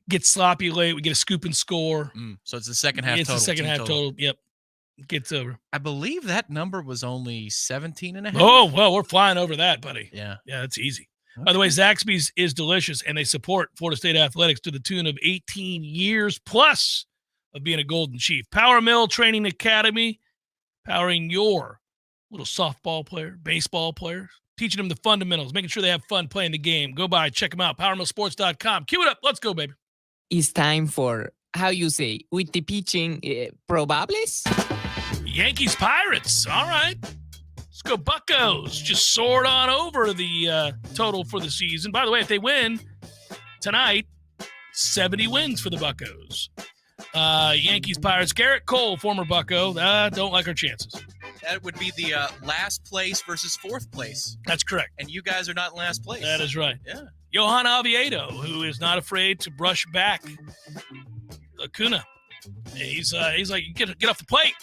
Get sloppy late. We get a scoop and score. So it's the second half total. It's the second half total. Yep. Gets over. I believe that number was only 17 and a half. Oh, well, we're flying over that, buddy. Yeah. Yeah, that's easy. Okay. By the way, Zaxby's is delicious, and they support Florida State athletics to the tune of 18 years plus of being a Golden Chief. Power Mill Training Academy, powering your little softball player, baseball players, teaching them the fundamentals, making sure they have fun playing the game. Go by, check them out, powermillsports.com. Cue it up. Let's go, baby. It's time for, how you say, with the pitching, probables? Yankees Pirates. All right. Let's go Buccos. Just soared on over the total for the season. By the way, if they win tonight, 70 wins for the Buccos. Yankees, Pirates. Garrett Cole, former Bucko. Don't like our chances. That would be the last place versus fourth place. That's correct. And you guys are not in last place. That is right. Yeah. Johan Oviedo, who is not afraid to brush back Acuna. He's like, get off the plate.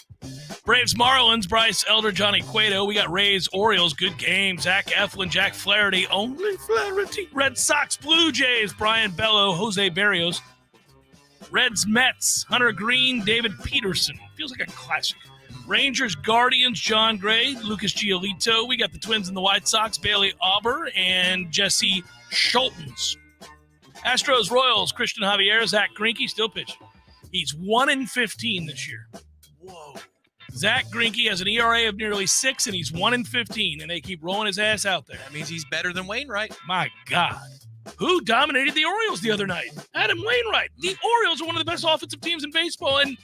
Braves, Marlins, Bryce Elder, Johnny Cueto. We got Rays, Orioles, good game. Zach Eflin, Jack Flaherty, only Flaherty. Red Sox, Blue Jays, Brian Bello, Jose Barrios. Reds, Mets, Hunter Green, David Peterson. Feels like a classic. Rangers, Guardians, John Gray, Lucas Giolito. We got the Twins and the White Sox, Bailey Auber, and Jesse Schultens. Astros, Royals, Christian Javier, Zach Greinke, still pitching. He's 1-15 this year. Whoa. Zach Greinke has an ERA of nearly 6, and he's 1-15, and they keep rolling his ass out there. That means he's better than Wainwright. My God. Who dominated the Orioles the other night? Adam Wainwright. The Orioles are one of the best offensive teams in baseball, and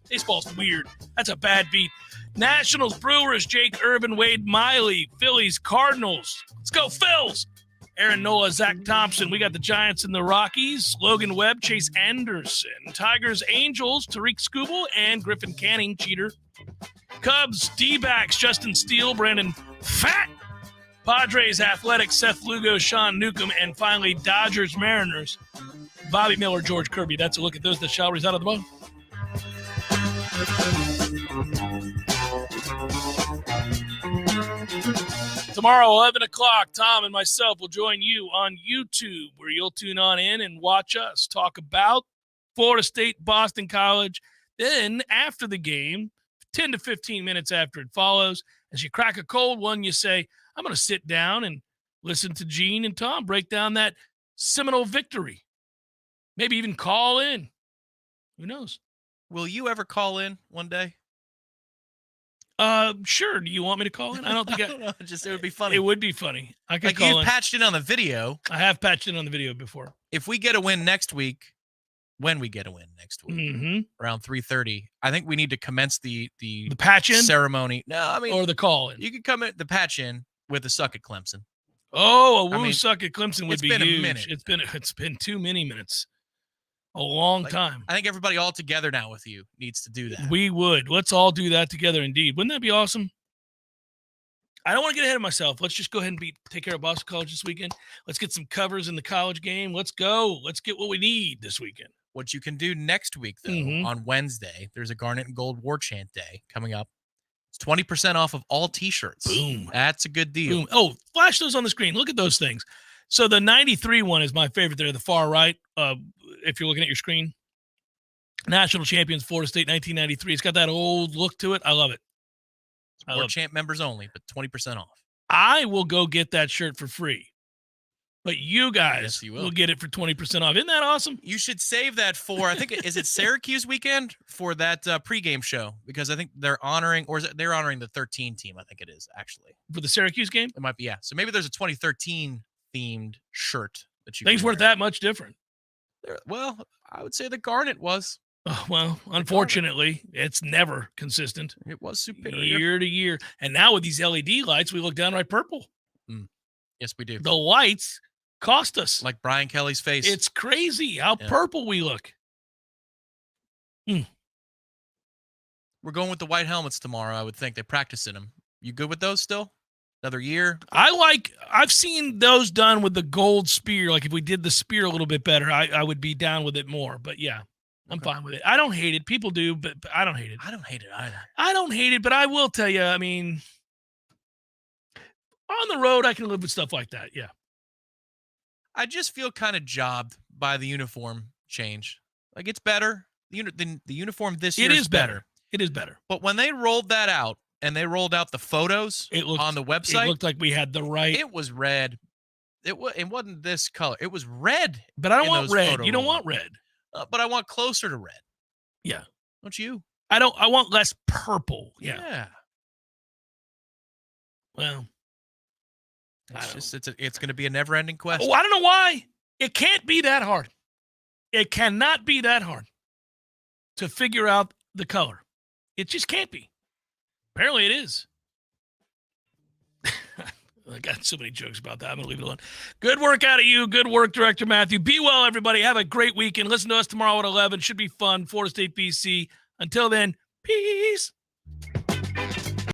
baseball's weird. That's a bad beat. Nationals, Brewers, Jake Urban, Wade Miley. Phillies, Cardinals. Let's go, Phils. Aaron Nola, Zach Thompson. We got the Giants and the Rockies. Logan Webb, Chase Anderson. Tigers, Angels, Tariq Skubal, and Griffin Canning, cheater. Cubs, D-backs, Justin Steele, Brandon Fat. Padres, Athletics, Seth Lugo, Sean Newcomb, and finally Dodgers, Mariners, Bobby Miller, George Kirby. That's a look at those that shall reside on the bone. Tomorrow, 11 o'clock, Tom and myself will join you on YouTube, where you'll tune on in and watch us talk about Florida State, Boston College. Then, after the game, 10 to 15 minutes after it follows, as you crack a cold one, you say, I'm going to sit down and listen to Gene and Tom break down that Seminole victory. Maybe even call in. Who knows? Will you ever call in one day? Sure. Do you want me to call in? I don't think I don't know. Just it would be funny. It would be funny. I could like call you in. patched in on the video. I have patched in on the video before. If we get a win next week, when we get a win next week, around 3:30, I think we need to commence the patch in ceremony. No, I mean, or the call in. You could come at the patch in with a suck at Clemson. Oh, a woo suck at Clemson would be been huge. A minute. It's been too many minutes. A long time. I think everybody all together now with you needs to do that. We would. Let's all do that together indeed. Wouldn't that be awesome? I don't want to get ahead of myself. Let's just go ahead and take care of Boston College this weekend. Let's get some covers in the college game. Let's go. Let's get what we need this weekend. What you can do next week, though, on Wednesday, there's a Garnet and Gold Warchant Day coming up. It's 20% off of all T-shirts. Boom. That's a good deal. Boom. Oh, flash those on the screen. Look at those things. So the 93 one is my favorite there, the far right, if you're looking at your screen. National champions, Florida State, 1993. It's got that old look to it. I love it. Warchant members only, but 20% off. I will go get that shirt for free. But you guys Yes, you will get it for 20% off. Isn't that awesome? You should save that for, I think, is it Syracuse weekend for that pregame show? Because I think they're honoring, or is it, they're honoring the 13 team, I think it is, actually. For the Syracuse game? It might be, yeah. So maybe there's a 2013 themed shirt that you Things weren't that much different. Well, I would say the Garnet was. Oh, well, unfortunately, it's never consistent. It was superior. Year to year. And now with these LED lights, we look downright purple. Yes, we do. The lights cost us. Like Brian Kelly's face. It's crazy how purple we look. We're going with the white helmets tomorrow, I would think. They practice in them. You good with those still? Another year? I've seen those done with the gold spear. Like if we did the spear a little bit better, I would be down with it more. But yeah, I'm fine with it. I don't hate it. People do, but I don't hate it. I don't hate it either. I don't hate it, but I will tell you, I mean, on the road, I can live with stuff like that. Yeah. I just feel kind of jobbed by the uniform change. Like it's better. The uniform this year is better. It is better. But when they rolled that out and they rolled out the photos on the website, it looked like we had the right. It was red. It wasn't this color. It was red. But I don't want red. You don't want red. But I want closer to red. Yeah. Don't you? I want less purple. Yeah. Well. It's going to be a never-ending quest. Oh, I don't know why. It can't be that hard. It cannot be that hard to figure out the color. It just can't be. Apparently it is. I got so many jokes about that. I'm going to leave it alone. Good work out of you. Good work, Director Matthew. Be well, everybody. Have a great weekend. Listen to us tomorrow at 11. Should be fun. Florida State BC. Until then, peace.